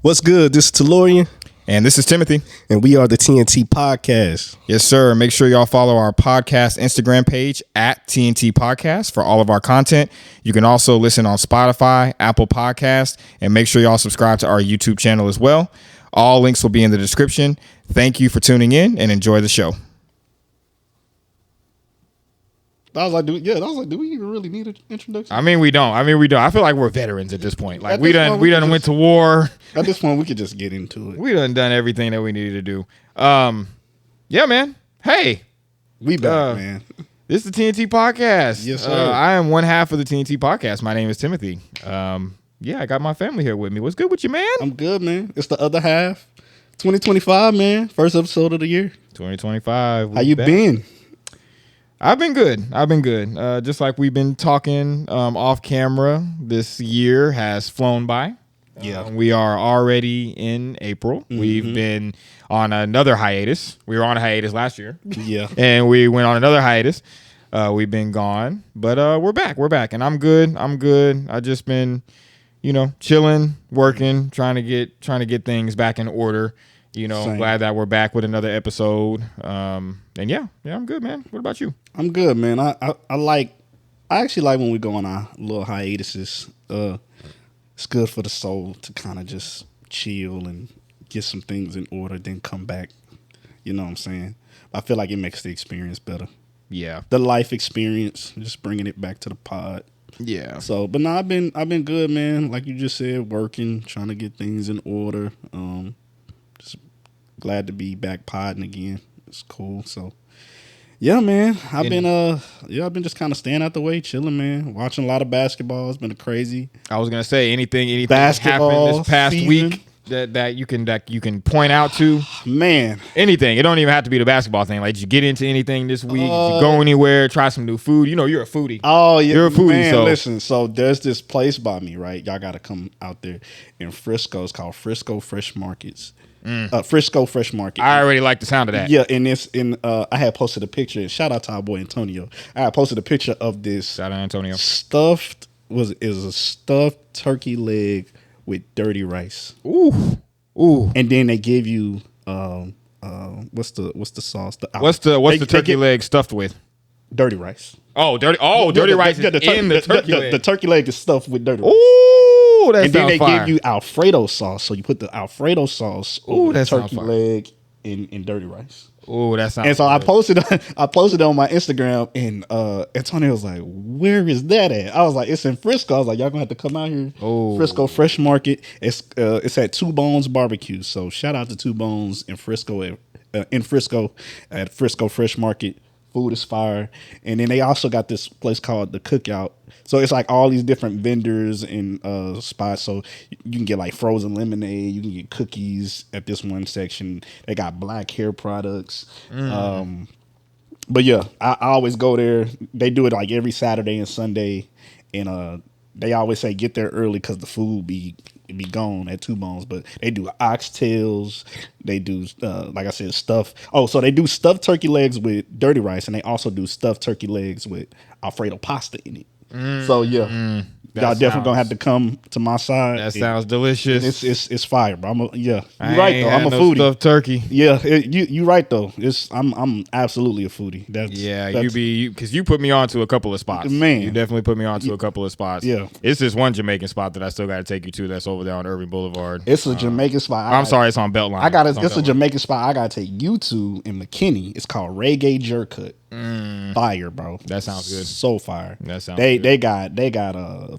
What's good? This is Tellurian. And this is Timothy. And we are the TNT Podcast. Yes, sir. Make sure y'all follow our podcast Instagram page at TNT Podcast for all of our content. You can also listen on Spotify, Apple Podcasts, and make sure y'all subscribe to our YouTube channel as well. All links will be in the description. Thank you for tuning in and enjoy the show. I was like, do we even really need an introduction? I mean, we don't. I feel like we're veterans at this point. Like we done went to war. At this point, we could just get into it. We done everything that we needed to do. Yeah, man. Hey, we back, man. This is the TNT Podcast. Yes, sir. I am one half of the TNT Podcast. My name is Timothy. Yeah, I got my family here with me. What's good with you, man? I'm good, man. It's the other half. 2025, man. First episode of the year. 2025. How you been? I've been good. Just like we've been talking off camera, this year has flown by. Yeah. We are already in April. Mm-hmm. We've been on another hiatus. We were on a hiatus last year. Yeah. And we went on another hiatus. We've been gone. But we're back. And I'm good. I just been, chilling, working, trying to get things back in order. Same. Glad that we're back with another episode. And yeah, I'm good, man. What about you? I'm good, man. I actually like when we go on our little hiatuses. It's good for the soul to kind of just chill and get some things in order, then come back. You know what I'm saying? I feel like it makes the experience better. Yeah. The life experience, just bringing it back to the pod. Yeah. So, but no, I've been good, man. Like you just said, working, trying to get things in order. Just glad to be back podding again. It's cool. So, yeah, man. I've been just kind of staying out the way, chilling, man. Watching a lot of basketball. It's been crazy. I was gonna say anything basketball happened this past season. Week that you can point out to. Man, anything. It don't even have to be the basketball thing. Like, did you get into anything this week? Did you go anywhere? Try some new food? You're a foodie. Oh yeah, you're a foodie. Man, so listen. So there's this place by me, right? Y'all got to come out there in Frisco. It's called Frisco Fresh Markets. Frisco Fresh Market. I already like the sound of that. Yeah, and it's I had posted a picture. Shout out to our boy Antonio. I had posted a picture of this. Shout out Antonio. Is a stuffed turkey leg with dirty rice. Ooh. And then they give you what's the sauce? What's the turkey leg stuffed with? Dirty rice. Oh, dirty rice is in the turkey leg. The turkey leg is stuffed with dirty rice. Ooh, that sounds fire. And then they give you Alfredo sauce. So you put the Alfredo sauce over the turkey leg in dirty rice. Ooh, that sounds. And so good. I posted it on my Instagram, and Antonio was like, "Where is that at?" I was like, "It's in Frisco." I was like, "Y'all gonna have to come out here." Oh. Frisco Fresh Market. It's at Two Bones Barbecue. So shout out to Two Bones in Frisco at Frisco Fresh Market. Food is fire. And then they also got this place called The Cookout. So it's like all these different vendors and spots. So you can get like frozen lemonade. You can get cookies at this one section. They got black hair products. But yeah, I always go there. They do it like every Saturday and Sunday. And they always say get there early because the food be gone at Two Bones. But they do oxtails. They do, like I said, stuff. Oh, so they do stuffed turkey legs with dirty rice. And they also do stuffed turkey legs with Alfredo pasta in it. So yeah, y'all definitely gonna have to come to my side. That sounds delicious. It's fire, bro. You're right though. I'm a foodie. Stuffed turkey. Yeah, you right though. I'm absolutely a foodie. Because you put me on to a couple of spots. Man, you definitely put me on to a couple of spots. Yeah, it's this one Jamaican spot that I still got to take you to. That's over there on Irving Boulevard. It's a Jamaican spot. I'm sorry, it's on Beltline. It's a Jamaican spot I gotta take you to in McKinney. It's called Reggae Jerk Cut. Fire, bro. That sounds good. So fire. That sounds good. They got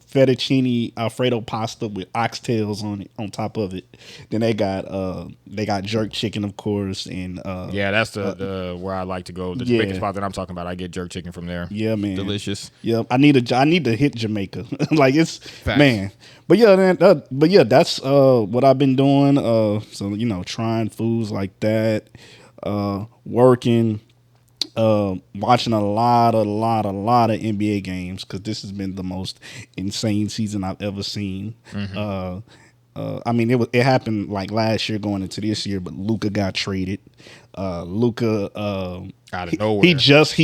fettuccine Alfredo pasta with oxtails on top of it. Then they got jerk chicken, of course, and that's the where I like to go. The Jamaican spot that I'm talking about, I get jerk chicken from there. Yeah, man, delicious. Yeah, I need to hit Jamaica. Like it's facts. Man. But yeah, that's what I've been doing. So trying foods like that, working. Watching a lot of NBA games because this has been the most insane season I've ever seen. I mean, it happened like last year going into this year, but Luka got traded. Luka out of nowhere. He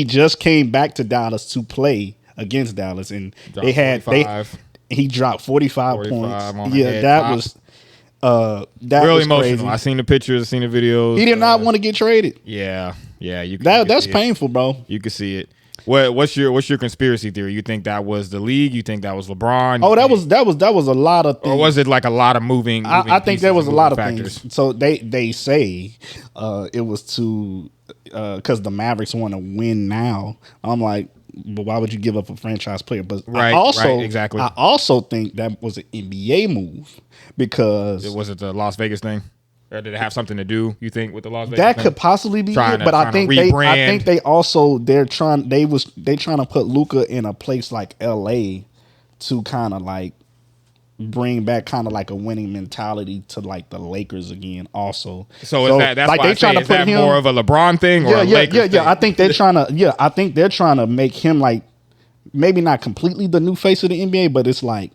just came back to Dallas to play against Dallas, and he dropped 45 points. On yeah, that was That Real was emotional. crazy. I seen the pictures, I seen the videos. He did not want to get traded. Yeah. That's painful, bro. You can see it. What's your conspiracy theory? You think that was the league? You think that was LeBron? Oh, that was a lot of things. Or was it like a lot of moving I think there was a lot of factors? things. So they say it was to because the Mavericks want to win now. I'm like, but why would you give up a franchise player? But Right, exactly. I also think that was an NBA move because Was it the Las Vegas thing? Or did it have something to do, you think, with the Las Vegas that thing? could possibly be Trying it, to- but I trying to think rebrand. they also they're trying to put Luka in a place like LA to kind of like bring back kind of like a winning mentality to like the Lakers again also. So is that's like why they I say, trying to is put that him more of a LeBron thing or a Lakers thing? I think they're trying to make him like maybe not completely the new face of the NBA, but it's like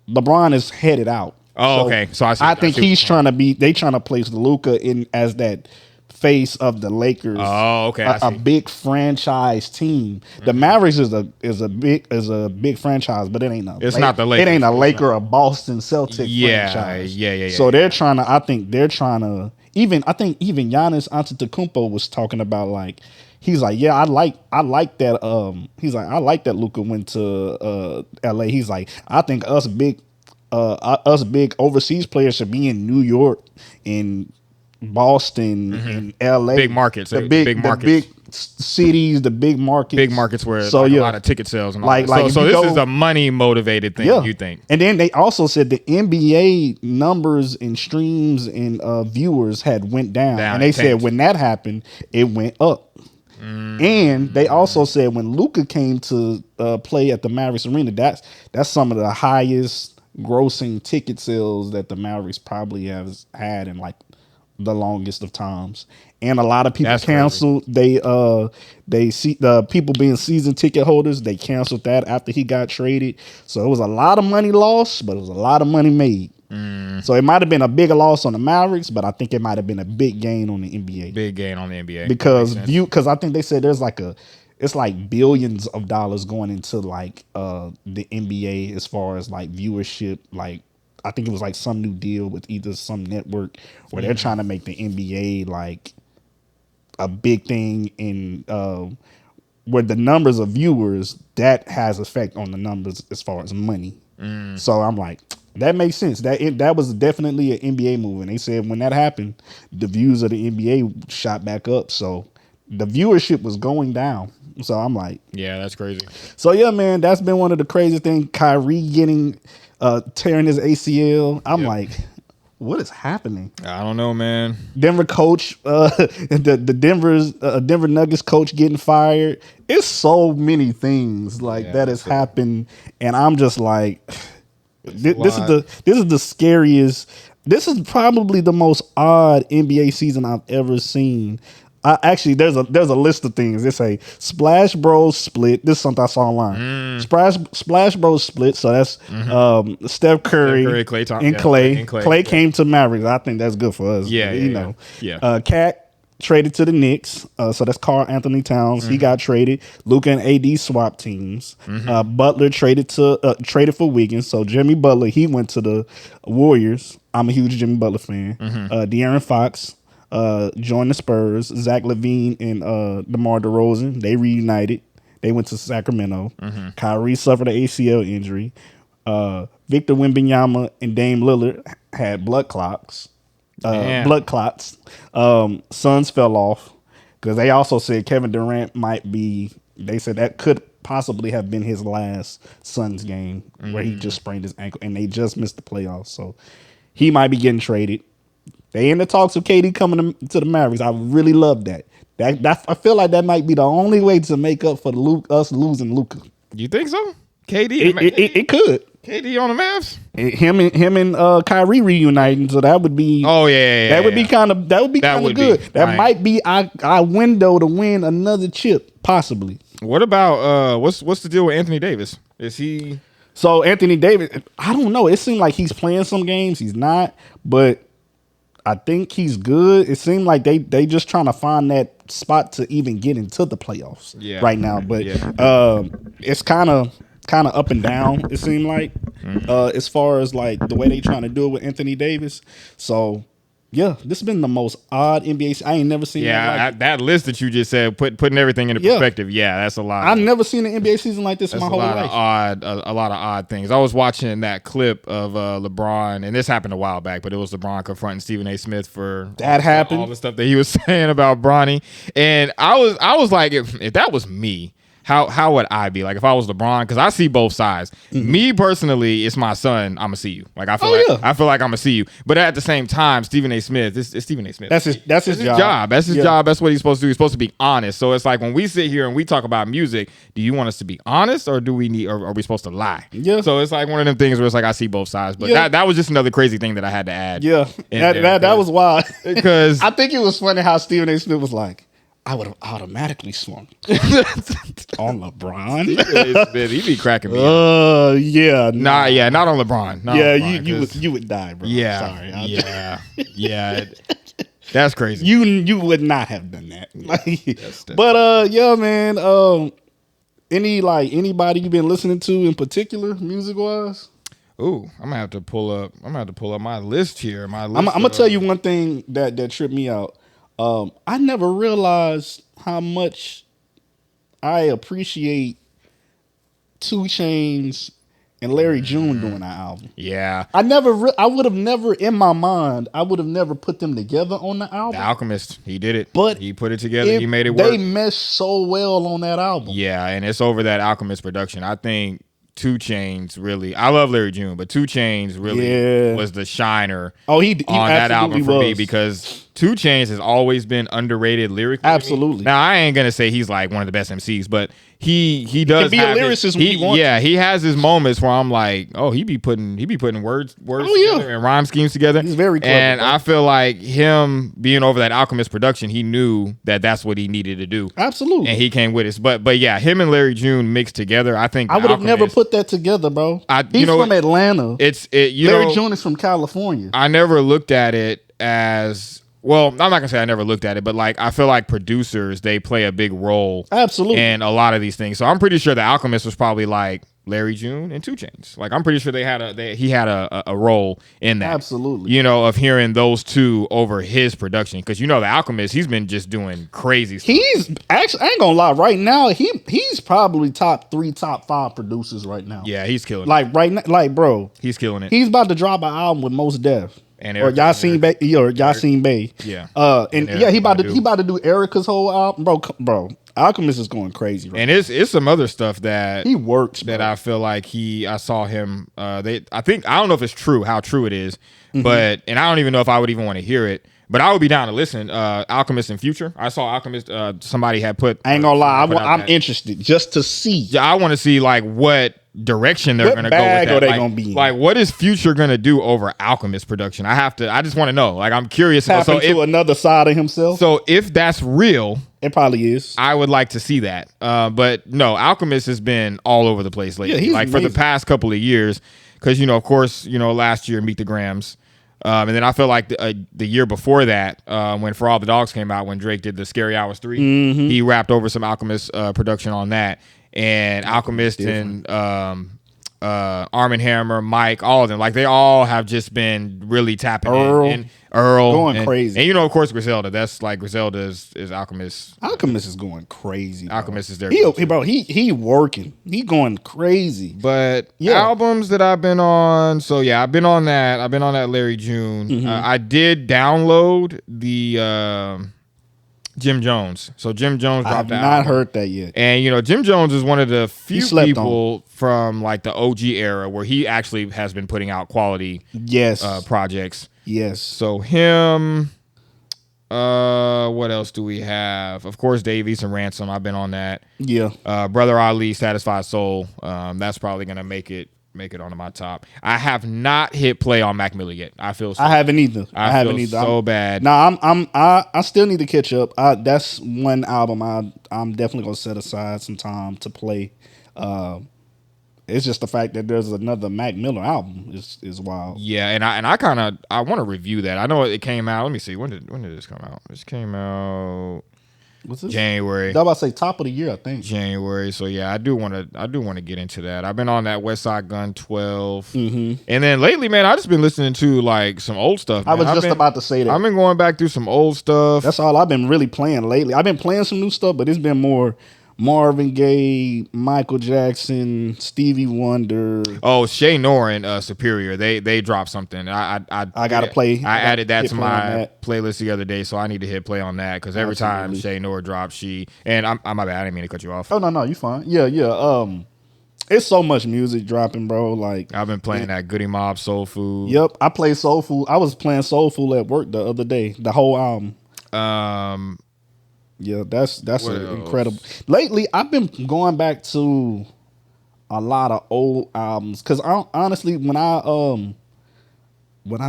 LeBron is headed out. Oh, okay. So I think he's trying to be. They trying to place Luka in as that face of the Lakers. Oh, okay. A big franchise team. The Mavericks is a big franchise, but it ain't a. It's not the Lakers. It ain't a Laker or Boston Celtics Yeah, franchise. yeah. So they're trying to. I think they're trying to. I think even Giannis Antetokounmpo was talking about like. He's like, yeah, I like that. He's like, I like that Luka went to LA. He's like, I think us big overseas players should be in New York, in Boston, in LA, Big markets, the big markets. the big cities, the big markets where so like yeah, a lot of ticket sales and all like that. like So if this you is a money motivated thing. yeah. You think? And then they also said the NBA numbers and streams and viewers had went down and they said when that happened, it went up. And they also said when Luka came to play at the Mavericks Arena, that's some of the highest grossing ticket sales that the Mavericks probably has had in like the longest of times. And a lot of people canceled. They see the people being season ticket holders. They canceled that after he got traded. So it was a lot of money lost, but it was a lot of money made. So it might have been a bigger loss on the Mavericks, but I think it might have been a big gain on the NBA. Big gain on the NBA Because I think they said there's like it's like billions of dollars going into like the NBA as far as like viewership. Like I think it was like some new deal with either some network where they're trying to make the NBA like a big thing in where the numbers of viewers that has effect on the numbers as far as money. So I'm like, that makes sense. That was definitely an NBA move. And they said when that happened, the views of the NBA shot back up. So the viewership was going down. So I'm like, yeah, that's crazy. So yeah, man, that's been one of the craziest things. Kyrie tearing his ACL. I'm like, what is happening? I don't know, man. Denver coach, the Denver Nuggets coach getting fired. It's so many things like that has happened, and I'm just like, this is the scariest. This is probably the most odd NBA season I've ever seen. Actually, there's a list of things. They say Splash Bros split. This is something I saw online. Splash Bros split. So that's Steph Curry, Klay, and Clay. Clay came to Mavericks. I think that's good for us. Yeah. Cat traded to the Knicks. So that's Karl Anthony Towns. He got traded. Luka and AD swapped teams. Butler traded for Wiggins. So Jimmy Butler, he went to the Warriors. I'm a huge Jimmy Butler fan. De'Aaron Fox joined the Spurs. Zach LaVine and DeMar DeRozan, they reunited. They went to Sacramento. Kyrie suffered an ACL injury. Victor Wembanyama and Dame Lillard had blood clots. Suns fell off because they also said Kevin Durant might be. They said that could possibly have been his last Suns game where he just sprained his ankle, and they just missed the playoffs. So he might be getting traded. They in the talks of KD coming to the Mavericks. I really love that. I feel like that might be the only way to make up for us losing Luka. You think so? KD? It could. KD on the Mavs? Him and Kyrie reuniting. So that would be. Oh yeah. That would be kind of good. That might be our window to win another chip, possibly. What about what's the deal with Anthony Davis? Is he? So Anthony Davis, I don't know. It seemed like he's playing some games. He's not, but I think he's good. It seemed like they just trying to find that spot to even get into the playoffs right now. But it's kind of up and down. It seemed like as far as like the way they trying to do it with Anthony Davis. So yeah, this has been the most odd NBA. I ain't never seen that list that you just said, putting everything into perspective. Yeah, that's a lot. I've never seen an NBA season like this in my whole life. A lot of odd things. I was watching that clip of LeBron, and this happened a while back, but it was LeBron confronting Stephen A. Smith for all the stuff that he was saying about Bronny, and I was like, if that was me. How would I be like if I was LeBron? Because I see both sides. Me personally, it's my son. I'm gonna see you. Like I feel like I'm gonna see you. But at the same time, Stephen A. Smith. It's Stephen A. Smith. That's his job. That's his job. That's what he's supposed to do. He's supposed to be honest. So it's like when we sit here and we talk about music, do you want us to be honest or are we supposed to lie? Yeah. So it's like one of them things where it's like I see both sides. But that was just another crazy thing that I had to add. Yeah. That was wild. Because I think it was funny how Stephen A. Smith was like, I would have automatically swung on LeBron. He'd be cracking me. Yeah, not on LeBron. You would die, bro. Yeah, sorry. Yeah. That's crazy. You would not have done that. But yeah, man. Anybody you've been listening to in particular, music wise? Ooh, I'm gonna have to pull up my list here. I'm gonna tell you one thing that tripped me out. I never realized how much I appreciate 2 Chainz and Larry June doing that album. Yeah, I would have never in my mind. I would have never put them together on the album. The Alchemist, he did it, but he put it together. He made it work. They meshed so well on that album. Yeah, and it's over that Alchemist production. I think 2 Chainz really. I love Larry June, but 2 Chainz really was the shiner. Oh, he on that album for me because 2 Chainz has always been underrated lyrically. Absolutely. Now I ain't gonna say he's like one of the best MCs, but he does be have a lyricist when he wants. Yeah, he has his moments where I'm like, oh, he be putting words together and rhyme schemes together. He's very clever. And I feel like him being over that Alchemist production, he knew that that's what he needed to do. Absolutely. And he came with it. But yeah, him and Larry June mixed together. I think I would have never put that together, bro. He's from Atlanta. Larry June is from California. I never looked at it as. Well, I'm not gonna say I never looked at it, but like I feel like producers, they play a big role, absolutely, in a lot of these things. So I'm pretty sure the Alchemist was probably like Larry June and 2 Chainz. Like I'm pretty sure he had a role in that. Absolutely, of hearing those two over his production because the Alchemist, he's been just doing crazy stuff. He's actually, I ain't gonna lie, right now he's probably top 3, top 5 producers right now. Yeah, he's killing it. Right now, bro, he's killing it. He's about to drop an album with Mos Def. And or Yasin Bey. Yeah. He about to do Erica's whole album. Bro. Alchemist is going crazy right and it's some other stuff that he works, that I feel like I saw him I don't know if it's true, how true it is, but and I don't even know if I would even want to hear it. But I would be down to listen. Alchemist in Future. I saw Alchemist. Somebody had put. I ain't gonna lie. I'm interested just to see. Yeah, I want to see like what direction they're gonna go with that. Are they gonna be like what is Future gonna do over Alchemist production? I just want to know. Like I'm curious. Tap into another side of himself. So if that's real, it probably is. I would like to see that. But no, Alchemist has been all over the place lately. Yeah, he's like amazing. For the past couple of years, because of course, last year Meet the Grams. And then I feel like the year before that, when For All the Dogs came out, when Drake did the Scary Hours 3, he rapped over some Alchemist production on that. And Alchemist and Arm & Hammer, Mike, all of them, like they all have just been really tapping in. Earl going crazy. And of course Griselda. That's like Griselda is Alchemist. Alchemist is going crazy. Bro. Alchemist is there. He working. He going crazy. But albums that I've been on. So yeah, I've been on that. I've been on that Larry June. I did download the Jim Jones. So Jim Jones dropped the album. I've not heard that yet. And Jim Jones is one of the few people from like the OG era where he actually has been putting out quality projects. Yes. So him, what else do we have? Of course, Davies and Ransom. I've been on that. Yeah. Brother Ali, Satisfied Soul. That's probably gonna make it onto my top. I have not hit play on Mac Miller yet. I haven't either. I haven't either. So bad. Nah, I still need to catch up. That's one album I'm definitely gonna set aside some time to play. It's just the fact that there's another Mac Miller album is wild. Yeah, and I want to review that. I know it came out. Let me see. When did this come out? This came out. What's this? January. I was about to say top of the year, I think. January. So yeah, I do want to get into that. I've been on that West Side Gun 12. And then lately, man, I just been listening to like some old stuff. Man. I was just about to say that. I've been going back through some old stuff. That's all I've been really playing lately. I've been playing some new stuff, but it's been more Marvin Gaye, Michael Jackson, Stevie Wonder. Oh, Shay Nor and Superior. They dropped something. I gotta play. I added that to my playlist the other day, so I need to hit play on that because every time Shay Nor drops, I'm my bad. I didn't mean to cut you off. Oh no, you fine. Yeah. It's so much music dropping, bro. Like I've been playing that Goody Mob Soul Food. Yep, I play Soul Food. I was playing Soul Food at work the other day. The whole album. Yeah, that's incredible. Lately, I've been going back to a lot of old albums because honestly, when I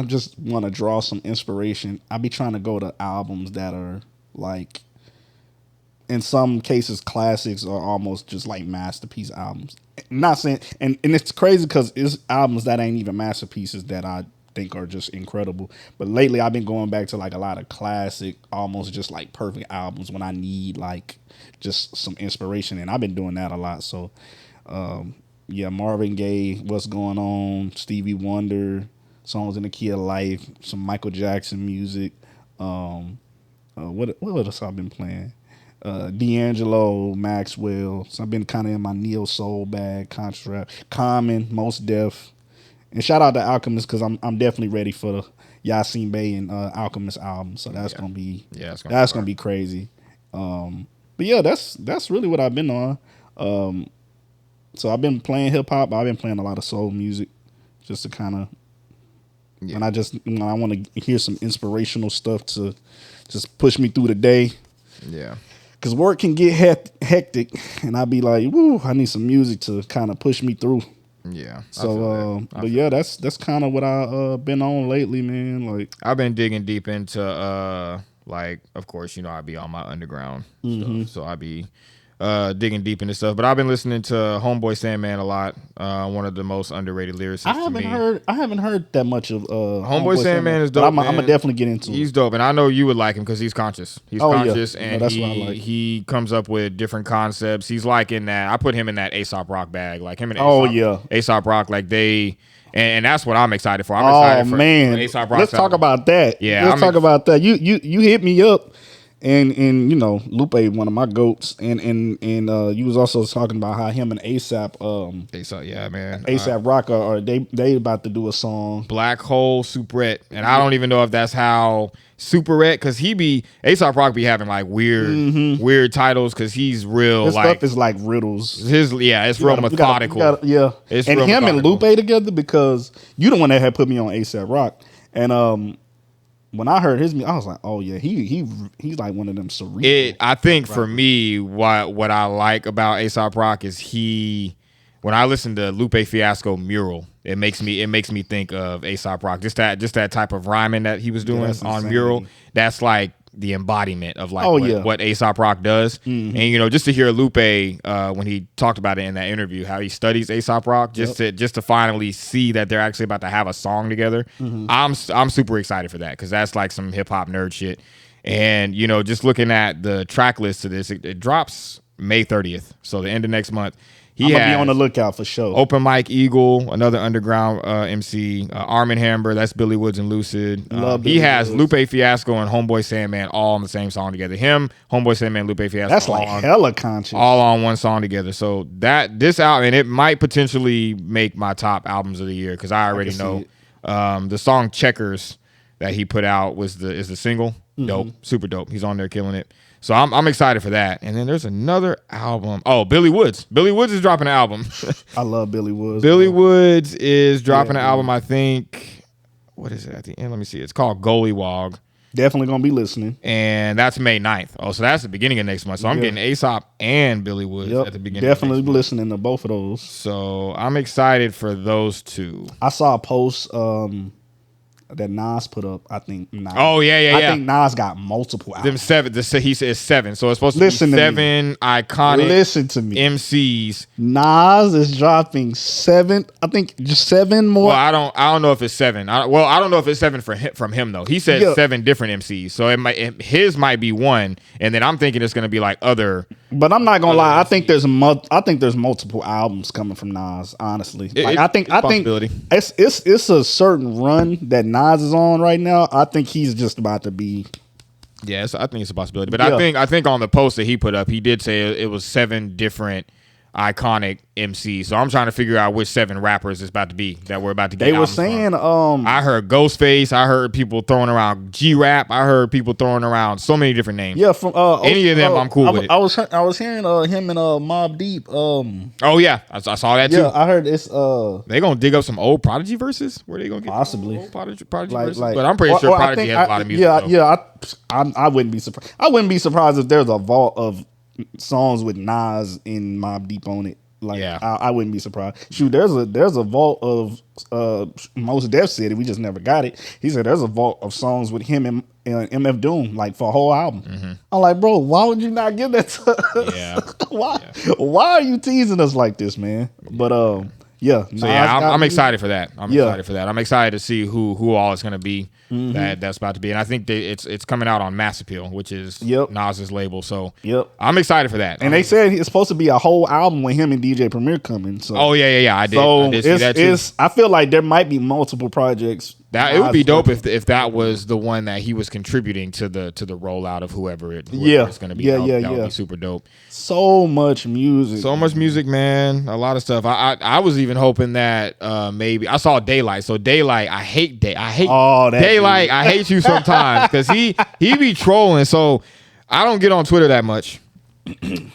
just want to draw some inspiration, I be trying to go to albums that are like, in some cases, classics or almost just like masterpiece albums. Not saying, and it's crazy because it's albums that ain't even masterpieces that I think are just incredible. But lately I've been going back to like a lot of classic, almost just like perfect albums when I need like just some inspiration, and I've been doing that a lot. So Marvin Gaye, What's Going On, Stevie Wonder, Songs in the Key of Life, some Michael Jackson music. What else I've been playing? D'Angelo, Maxwell. So I've been kind of in my neo soul bag, contract, Common, Most Def. And shout out to Alchemist because I'm definitely ready for the Yasin Bey and Alchemist album. So that's gonna be gonna be crazy. But yeah, that's really what I've been on. So I've been playing hip hop. I've been playing a lot of soul music, just to kind of. And when I want to hear some inspirational stuff to just push me through the day. Yeah. Because work can get hectic, and I'll be like, "Woo! I need some music to kind of push me through." Yeah. So, but yeah, that's kind of what I've been on lately, man. Like I've been digging deep into like, of course, I be on my underground stuff, so I be digging deep into stuff. But I've been listening to Homeboy Sandman a lot. One of the most underrated lyricists. I haven't heard that much of Homeboy Sandman is dope. But I'm gonna definitely get into it. He's dope, and I know you would like him because he's conscious. He's conscious, and that's what I like. He comes up with different concepts. He's like in that. I put him in that Aesop Rock bag, like him and Aesop Rock, like they. And that's what I'm excited for. I'm excited for Aesop Rock. Let's talk about that. Yeah, let's talk about that. You hit me up. And Lupe, one of my goats, and you was also talking about how him and ASAP, yeah, man, ASAP Rock are they about to do a song, Black Hole Superette, and I don't even know if that's how Superette, because ASAP Rock be having like weird titles because he's real. His like stuff is like riddles. It's real methodical. It's and him and Lupe together, because you the one that had put me on ASAP Rock, and when I heard his music, I was like, "Oh yeah, he's like one of them cerebral." I think for me, what I like about A$AP Rock is when I listen to Lupe Fiasco Mural, it makes me think of A$AP Rock. Just that type of rhyming that he was doing on insane. Mural. That's like the embodiment of like what A$AP Rock does. And just to hear Lupe when he talked about it in that interview, how he studies A$AP Rock, just to finally see that they're actually about to have a song together. I'm super excited for that, because that's like some hip hop nerd shit. And just looking at the track list to this, it drops May 30th, so the end of next month. I'm gonna be on the lookout for sure. Open Mike Eagle, another underground MC, Armin Hammer, that's Billy Woods and Lucid. He has Lupe Fiasco and Homeboy Sandman all on the same song together. Him, Homeboy Sandman, Lupe Fiasco. That's like hella conscious. All on one song together. So this album, and it might potentially make my top albums of the year, because I already know the song Checkers that he put out is the single. Dope, super dope. He's on there killing it. So I'm excited for that. And then there's another album. Oh, Billy Woods. Billy Woods is dropping an album. I love Billy Woods. Billy Woods is dropping an album, I think. What is it at the end? Let me see. It's called Goalie Wog. Definitely going to be listening. And that's May 9th. Oh, so that's the beginning of next month. So I'm getting A$AP and Billy Woods at the beginning. Definitely listening to both of those. So I'm excited for those two. I saw a post that Nas put up, I think Nas. Oh yeah. I think Nas got multiple albums. Them seven. He says 7, so it's supposed to Listen be to 7 iconic. Listen to me. MCs. Nas is dropping 7. I think just 7 more. Well, I don't know if it's 7. I don't know if it's 7 from him though. He said 7 different MCs, so his might be 1, and then I'm thinking it's gonna be like other. But I'm not gonna lie. I think there's multiple albums coming from Nas. Honestly, I think it's a certain run that Nas is on right now. I think he's just about to be. Yes, I think it's a possibility. But I think on the post that he put up, he did say it was 7 different iconic MCs. So I'm trying to figure out which 7 rappers it's about to be that we're about to get. They were saying, I heard Ghostface. I heard people throwing around G-Rap. I heard people throwing around so many different names. Yeah, from any of them, I'm cool with it. I was hearing him and Mobb Deep. Oh yeah, I saw that too. Yeah, I heard it's they gonna dig up some old Prodigy verses. Where they gonna get possibly old Prodigy verses? But I'm pretty sure Prodigy has a lot of music. I wouldn't be surprised. I wouldn't be surprised if there's a vault of songs with Nas and Mobb Deep on it. I wouldn't be surprised. Shoot, there's a vault of Most Def said it. We just never got it. He said there's a vault of songs with him and MF Doom, like for a whole album. Mm-hmm. I'm like, bro, why would you not give that to us? Yeah. Why? Yeah. Why are you teasing us like this, man? But I'm excited for that. I'm excited for that. I'm excited to see who all it's gonna be. Mm-hmm. That's about to be, and I think it's coming out on Mass Appeal, which is Nas's label. So I'm excited for that. And they said it's supposed to be a whole album with him and DJ Premier coming. So I did see that too. I feel like there might be multiple projects. It would be dope if that was the one that he was contributing to the rollout of whoever it's going to be. That would be super dope. So much music, man. A lot of stuff. I was even hoping that maybe I saw Daylight. So Daylight, I hate Daylight. I hate you sometimes because he be trolling. So I don't get on Twitter that much.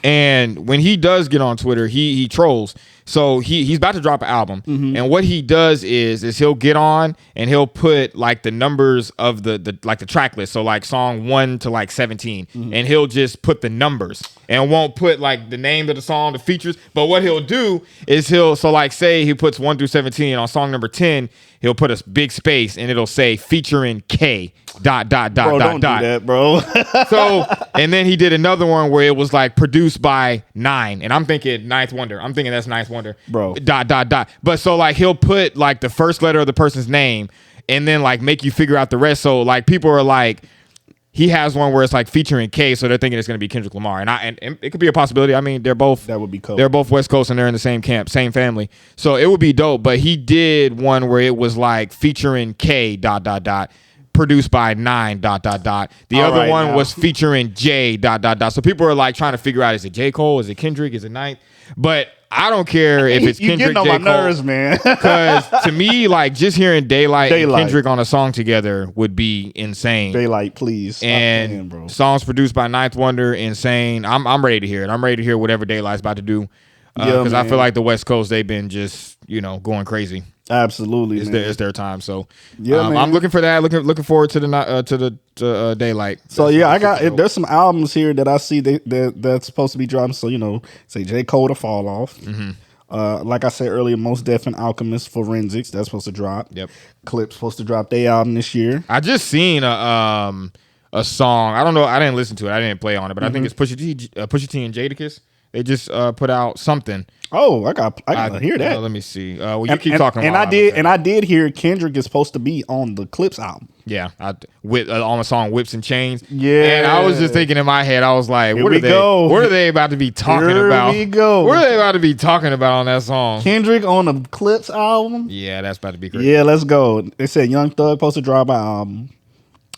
And when he does get on Twitter, he trolls. So he's about to drop an album, and what he does is he'll get on and he'll put like the numbers of the like the track list. So like song 1 to like 17, and he'll just put the numbers and won't put like the name of the song, the features. But what he'll do is say he puts 1 through 17 on song number 10, he'll put a big space and it'll say featuring K ... Bro, don't do that, bro. So, and then he did another one where it was like produced by 9, and I'm thinking Ninth Wonder. I'm thinking that's Ninth Wonder, bro. ... But so like he'll put like the first letter of the person's name, and then like make you figure out the rest. So like people are like, he has one where it's like featuring K, so they're thinking it's going to be Kendrick Lamar, and it could be a possibility. I mean, that would be cool. They're both West Coast and they're in the same camp, same family, so it would be dope. But he did one where it was like featuring K ... produced by 9 ... The other one was featuring J ... So people are like trying to figure out, is it J. Cole? Is it Kendrick? Is it Ninth? But I don't care if it's Kendrick, J. Cole. You getting on my nerves, man. Because to me, like just hearing Daylight and Kendrick on a song together would be insane. Daylight, please. And bro. Songs produced by Ninth Wonder, insane. I'm ready to hear it. I'm ready to hear whatever Daylight's about to do. Because I feel like the West Coast, they've been just going crazy. Absolutely, it's their time. So I'm looking for that. Looking forward to the Daylight. So there's some albums here that I see that's supposed to be dropping. So say J. Cole to Fall Off. Mm-hmm. Like I said earlier, Most Def and Alchemist Forensics, that's supposed to drop. Yep. Clip's supposed to drop their album this year. I just seen a song. I don't know. I didn't listen to it. I didn't play on it, but I think it's Pusha T and Jadakiss. They just put out something. Oh, I got to hear that. Let me see. You keep talking. And I did hear Kendrick is supposed to be on the Clips album. Yeah, on the song "Whips and Chains." Yeah, and I was just thinking in my head, I was like, "What are they about to be talking about? Here we go. What are they about to be talking about on that song?" Kendrick on the Clips album. Yeah, that's about to be crazy. Yeah, let's go. They said Young Thug supposed to drop an album.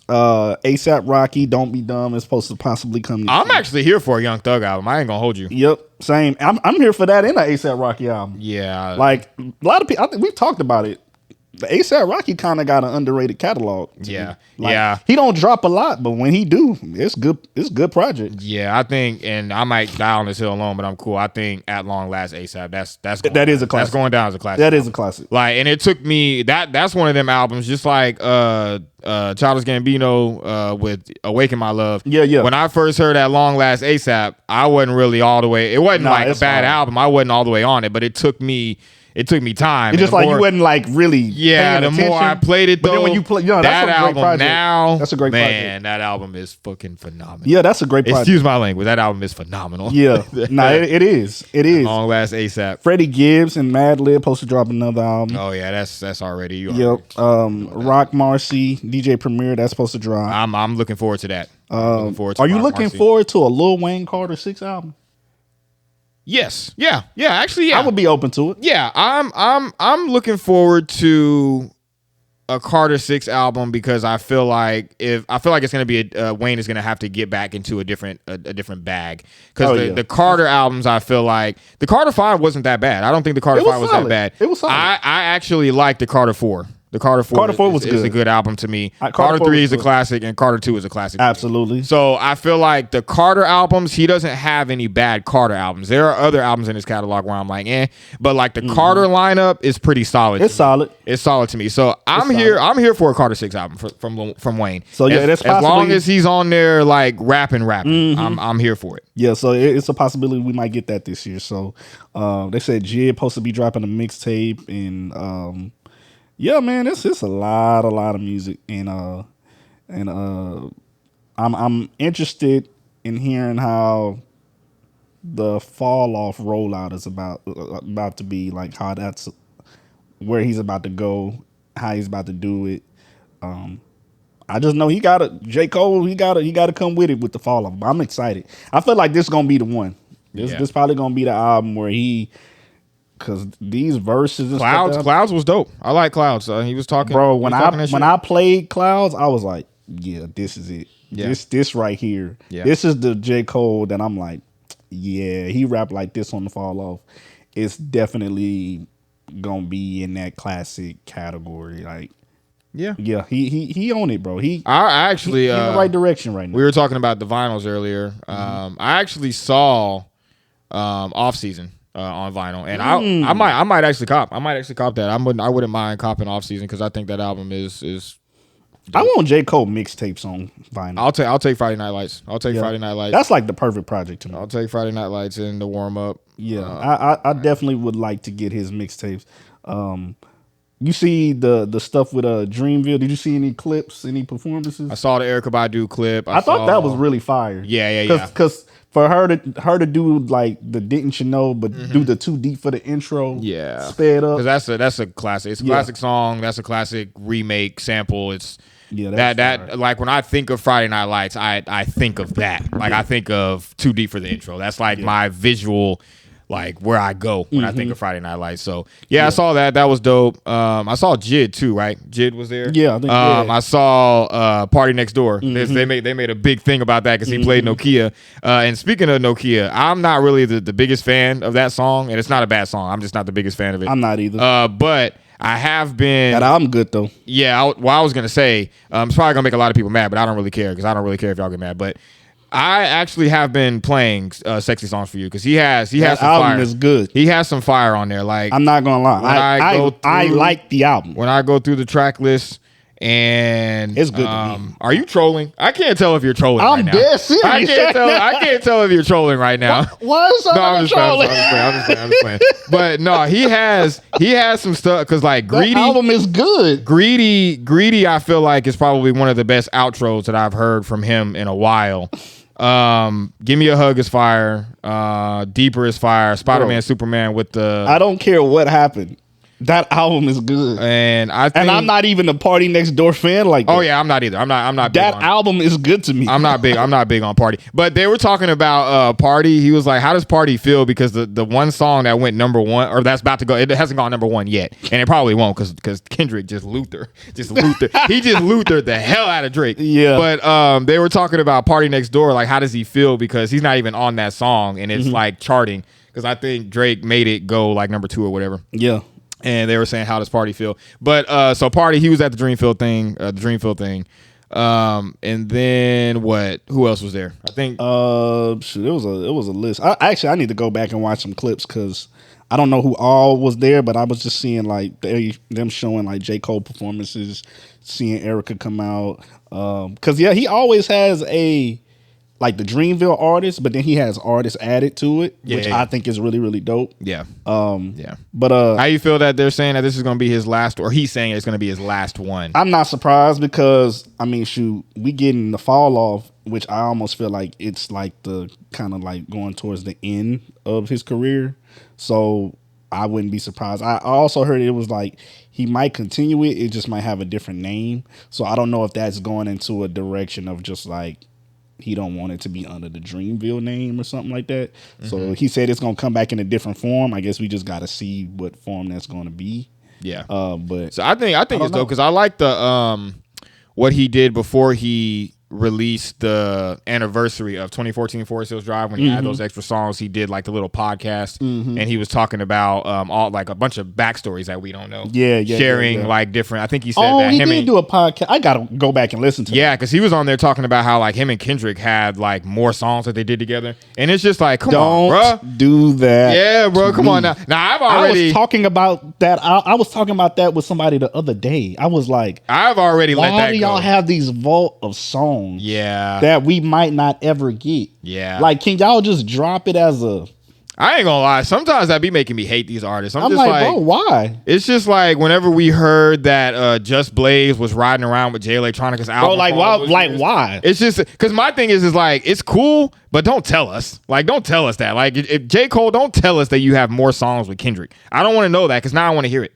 ASAP Rocky, Don't Be Dumb is supposed to possibly come. I'm actually here for a Young Thug album. I ain't gonna hold you. Yep, same. I'm here for that in the ASAP Rocky album. Yeah, like a lot of people. I think we've talked about it. The ASAP Rocky kind of got an underrated catalog. Yeah, He don't drop a lot, but when he do, it's good. It's a good project. Yeah, I think, and I might die on this hill alone, but I'm cool. I think At Long Last ASAP. That is a classic. That's going down as a classic. That is a classic. Like, and it took me that's one of them albums, just like Childish Gambino with Awaken My Love. Yeah. When I first heard At Long Last ASAP, I wasn't really all the way. It wasn't like a bad album. I wasn't all the way on it, but it took me it took me time. It's just like you wasn't like really. Yeah, the attention. more I played it, though, but then when you play, that's that a great album project. now, That's a great man. project. That album is fucking phenomenal. Yeah, that's a great project. Excuse my language. That album is phenomenal. Yeah, nah, it is. It is. Long last ASAP. Freddie Gibbs and Madlib supposed to drop another album. Oh yeah, that's already. Yep. Rock Marcy, DJ Premier, that's supposed to drop. I'm looking forward to that. Are you looking forward to a Lil Wayne Carter 6 album? Yes. Yeah. Actually, yeah. I would be open to it. Yeah, I'm looking forward to a Carter 6 album because I feel like it's gonna be Wayne is gonna have to get back into a different bag because the Carter albums, I feel like the Carter 5 wasn't that bad. I don't think the Carter 5 was that bad. It was solid. I actually like the Carter 4. The Carter 4 was is good. a good album to me. Carter 3 is a good. classic, and Carter 2 is a classic. Absolutely. So I feel like the Carter albums, he doesn't have any bad Carter albums. There are other albums in his catalog where I'm like, but like the Carter lineup is pretty solid. It's solid. It's solid to me. So I'm here for a Carter 6 album from Wayne. So yeah, that's as long as he's on there like rapping. I'm here for it. Yeah, so it's a possibility we might get that this year. So they said Jid supposed to be dropping a mixtape and yeah, man, it's a lot of music, and I'm interested in hearing how the fall off rollout is about to be, like how that's where he's about to go, how he's about to do it. I just know J. Cole, he gotta come with it with the fall off. I'm excited. I feel like this is gonna be the one. This probably gonna be the album where because these verses and Clouds was dope. I like Clouds. He was talking, bro. When I played Clouds, I was like, yeah, this is it. Yeah. This right here. Yeah. This is the J. Cole that I'm like, yeah, he rapped like this on the fall off. It's definitely gonna be in that classic category. Like, yeah, he on it, bro. I actually in the right direction right now. We were talking about the vinyls earlier. I actually saw Off Season on vinyl, and I might actually cop. I might actually cop that. I wouldn't mind copping Off Season because I think that album is. I want J. Cole mixtapes on vinyl. I'll take Friday Night Lights. Friday Night Lights. That's like the perfect project to me. I'll take Friday Night Lights in the warm up. Yeah, I definitely would like to get his mixtapes. You see the stuff with Dreamville. Did you see any clips, any performances? I saw the Erykah Badu clip. I thought that was really fire. Yeah. Because for her to do like the Didn't You Know, but do the Too Deep for the intro, sped up. Because that's a classic. It's a classic song. That's a classic remake sample. It's that like when I think of Friday Night Lights, I think of that. Like I think of Too Deep for the intro. That's like my visual. Like where I go when I think of Friday Night Lights. So I saw that. That was dope. I saw Jid too, right? Jid was there. Yeah, I think. I saw Party Next Door. They made a big thing about that because he played Nokia. And speaking of Nokia, I'm not really the biggest fan of that song, and it's not a bad song. I'm just not the biggest fan of it. I'm not either. But I have been. That album good though. Yeah. I was gonna say it's probably gonna make a lot of people mad, but I don't really care because I don't really care if y'all get mad, but. I actually have been playing Sexy Songs for You because he has some album fire. Is good. He has some fire on there. Like I'm not gonna lie, I like the album. When I go through the track list and it's good to me. Are you trolling? I can't tell if you're trolling right now. I'm dead serious. I can't tell if you're trolling right now. What is I'm trolling? I'm just playing. But no, he has some stuff because like Greedy. That album is good. Greedy. I feel like is probably one of the best outros that I've heard from him in a while. Give Me a Hug is fire. Deeper is fire. Spider-Man, Superman with the. I don't care what happened. That album is good, and I'm not even a Party Next Door fan. Like, oh yeah, I'm not either. I'm not. That album is good to me. I'm not big on Party, but they were talking about Party. He was like, "How does Party feel?" Because the one song that went number one, or that's about to go, it hasn't gone number one yet, and it probably won't because Kendrick just Luther. He just Luthered the hell out of Drake. Yeah, but they were talking about Party Next Door. Like, how does he feel? Because he's not even on that song, and it's like charting. Because I think Drake made it go like number 2 or whatever. Yeah. And they were saying, how does Party feel? But so Party, he was at the Dreamville thing. And then what? Who else was there? I think it was a list. I need to go back and watch some clips because I don't know who all was there, but I was just seeing like them showing like J. Cole performances, seeing Erykah come out. Because he always has a like the Dreamville artists, but then he has artists added to it, which yeah. I think is really, really dope. Yeah. Yeah. But how you feel that they're saying that this is going to be his last, or he's saying it's going to be his last one? I'm not surprised because I mean, shoot, we getting the fall off, which I almost feel like it's like the kind of like going towards the end of his career. So I wouldn't be surprised. I also heard it was like he might continue it. It just might have a different name. So I don't know if that's going into a direction of just like he don't want it to be under the Dreamville name or something like that. So he said it's gonna come back in a different form. I guess we just got to see what form that's going to be. Yeah. But so I think it's dope because I like the what he did before he released the anniversary of 2014 Forest Hills Drive when he had those extra songs. He did like the little podcast and he was talking about all like a bunch of backstories that we don't know. Sharing like different. I think he said that he did do a podcast. I gotta go back and listen to it. Yeah, because he was on there talking about how like him and Kendrick had like more songs that they did together, and it's just like, come on, bro, do that. Yeah, bro, come on now. Now I was talking about that. I was talking about that with somebody the other day. I was like, I've already let that go. Why do y'all have these vault of songs? Yeah, that we might not ever get. Yeah, like can y'all just drop it as a? I ain't gonna lie. Sometimes that be making me hate these artists. I'm just like, bro, why? It's just like whenever we heard that Just Blaze was riding around with Jay Electronica's album. Bro, like why? Like why? It's just because my thing is like it's cool, but don't tell us. Like don't tell us that. Like if J. Cole, don't tell us that you have more songs with Kendrick. I don't want to know that because now I want to hear it.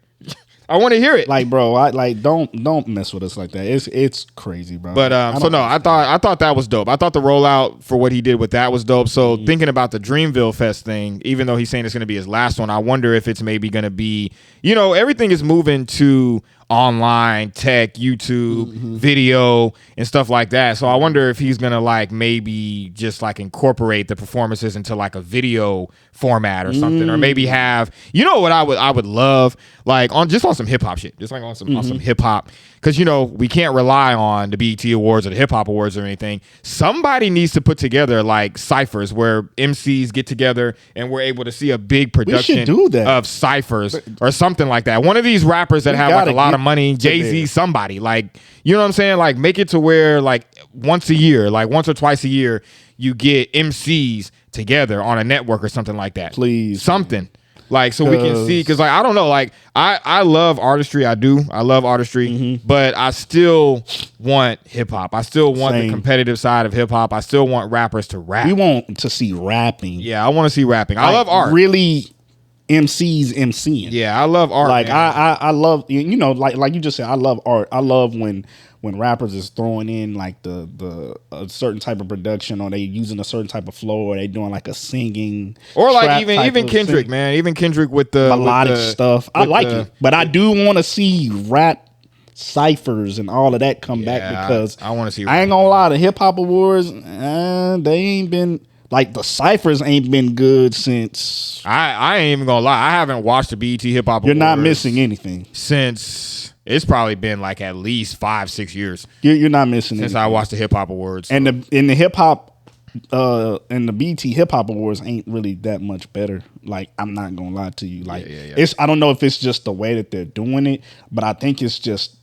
I want to hear it. Like, bro, don't mess with us like that. It's crazy, bro. But I thought that was dope. I thought the rollout for what he did with that was dope. So thinking about the Dreamville Fest thing, even though he's saying it's going to be his last one, I wonder if it's maybe going to be, everything is moving to online tech, YouTube, video, and stuff like that. So I wonder if he's gonna like maybe just like incorporate the performances into like a video format or something, or maybe have what I would love like on some hip hop shit, just like on some hip hop, because we can't rely on the BET Awards or the Hip Hop Awards or anything. Somebody needs to put together like ciphers where MCs get together and we're able to see a big production of ciphers or something like that. One of these rappers that have like a lot of money, Jay-Z, somebody, like, you know what I'm saying? Like make it to where like once or twice a year, you get MCs together on a network or something like that. Please. Something. Like, so we can see, because like I don't know, like I love artistry. I love artistry, but I still want hip hop. I still want the competitive side of hip hop. I still want rappers to rap. We want to see rapping. Yeah, I want to see rapping. I love art. Really, MCs MCing. Yeah, I love art. Like I love like you just said. I love art. I love when rappers is throwing in like a certain type of production, or they using a certain type of flow, or they doing like a singing, or like even Kendrick, man, even Kendrick with the melodic stuff. I like it, but I do want to see rap ciphers and all of that come back, because I want to see. I ain't gonna lie, the Hip Hop Awards, they ain't been. Like the ciphers ain't been good since. I ain't even gonna lie. I haven't watched the BET Hip Hop Awards. You're not missing anything since it's probably been like at least 5-6 years. You're not missing since anything. I watched the Hip Hop Awards. So. And the hip hop, and the BET Hip Hop Awards ain't really that much better. Like I'm not gonna lie to you. Like it's I don't know if it's just the way that they're doing it, but I think it's just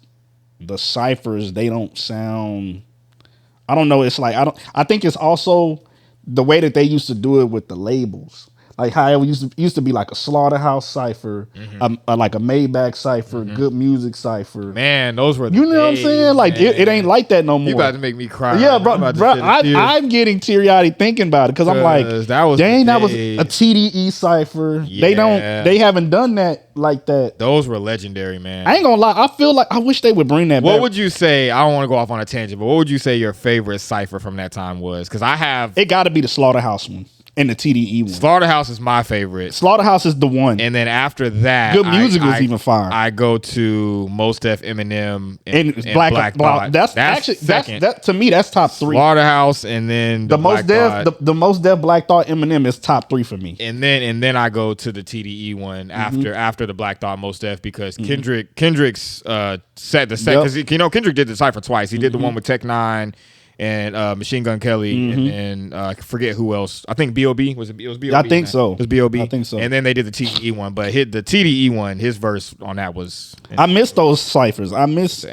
the ciphers. They don't sound. I don't know. It's like I think it's also the way that they used to do it with the labels, like how it used to be like a Slaughterhouse cipher, like a Maybach cipher, Good Music cipher. Man, those were the days, what I'm saying? Like it ain't like that no more. You about to make me cry. Yeah, bro. I'm getting teary-eyed thinking about it because I'm like, that was a TDE cipher. Yeah. They haven't done that like that. Those were legendary, man. I ain't gonna lie. I feel like I wish they would bring that back. What would you say? I don't want to go off on a tangent, but what would you say your favorite cipher from that time was? Because it got to be the Slaughterhouse one. And the TDE one. Slaughterhouse is my favorite. Slaughterhouse is the one. And then after that, Good Music was even fire. I go to Mos Def, Eminem, and Black Thought. That's actually second. That to me, that's top 3. Slaughterhouse, and then the Mos Def, Black Thought, Eminem is top 3 for me. And then I go to the TDE one after the Black Thought, Mos Def, because Kendrick's set the set, because Kendrick did the cipher twice. He did the one with Tech Nine and Machine Gun Kelly, and I forget who else. I think B.O.B. was it? It was B.O.B. I think so. It was B.O.B. I think so. And then they did the TDE one, but the TDE one, his verse on that was. I miss those ciphers. I miss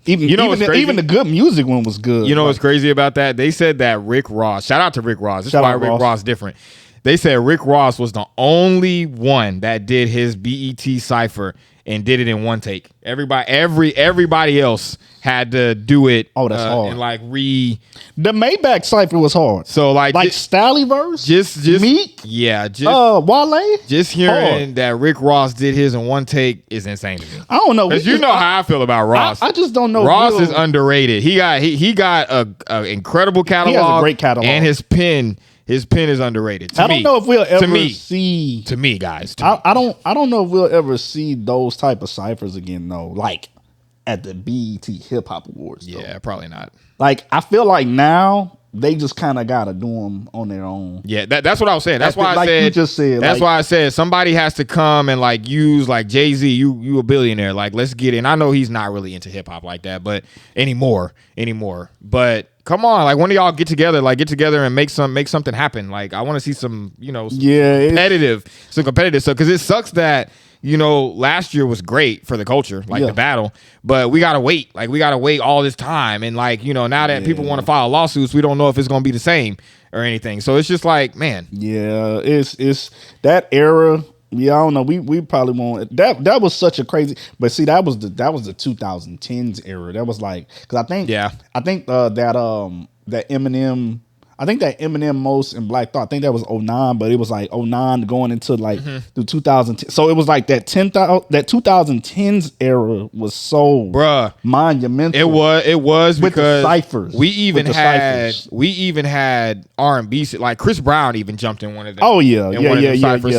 Even the good music one was good. You know what's crazy about that? They said that Rick Ross. Shout out to Rick Ross. This is why Rick Ross different. They said Rick Ross was the only one that did his BET cipher and did it in one take. Everybody else had to do it. Oh, that's hard. And like the Maybach cipher was hard. So like Stalleyverse, just Meek, Wale. Just hearing that Rick Ross did his in one take is insane to me. I don't know, because you know how I feel about Ross. I just don't know. Ross is underrated. He got a incredible catalog. He has a great catalog, and his pen. His pen is underrated. I don't know if we'll ever see. To me, guys. I don't know if we'll ever see those type of ciphers again, though. Like at the BET Hip Hop Awards. Though. Yeah, probably not. Like I feel like now they just kind of gotta do them on their own. Yeah, that's what I was saying. That's why I said. You just said. That's why I said somebody has to come and like use like Jay-Z. You a billionaire. Like let's get in. I know he's not really into hip hop like that, but anymore. But come on, like when do y'all get together and make something happen? Like I want to see some, competitive stuff, because it sucks that last year was great for the culture, like the battle, but we gotta wait all this time, and now that people want to file lawsuits, we don't know if it's gonna be the same or anything. So it's just like, man, it's that era. Yeah, I don't know. We probably won't. That was such a crazy. But see, that was the 2010s era. That was like, because I think that Eminem. I think that Eminem Most and Black Thought. I think that was 2009, but it was like 2009 going into like the 2010. So it was like that 2010s era was so monumental. It was with because the ciphers. We even had R&B, like Chris Brown even jumped in one of them. Oh yeah.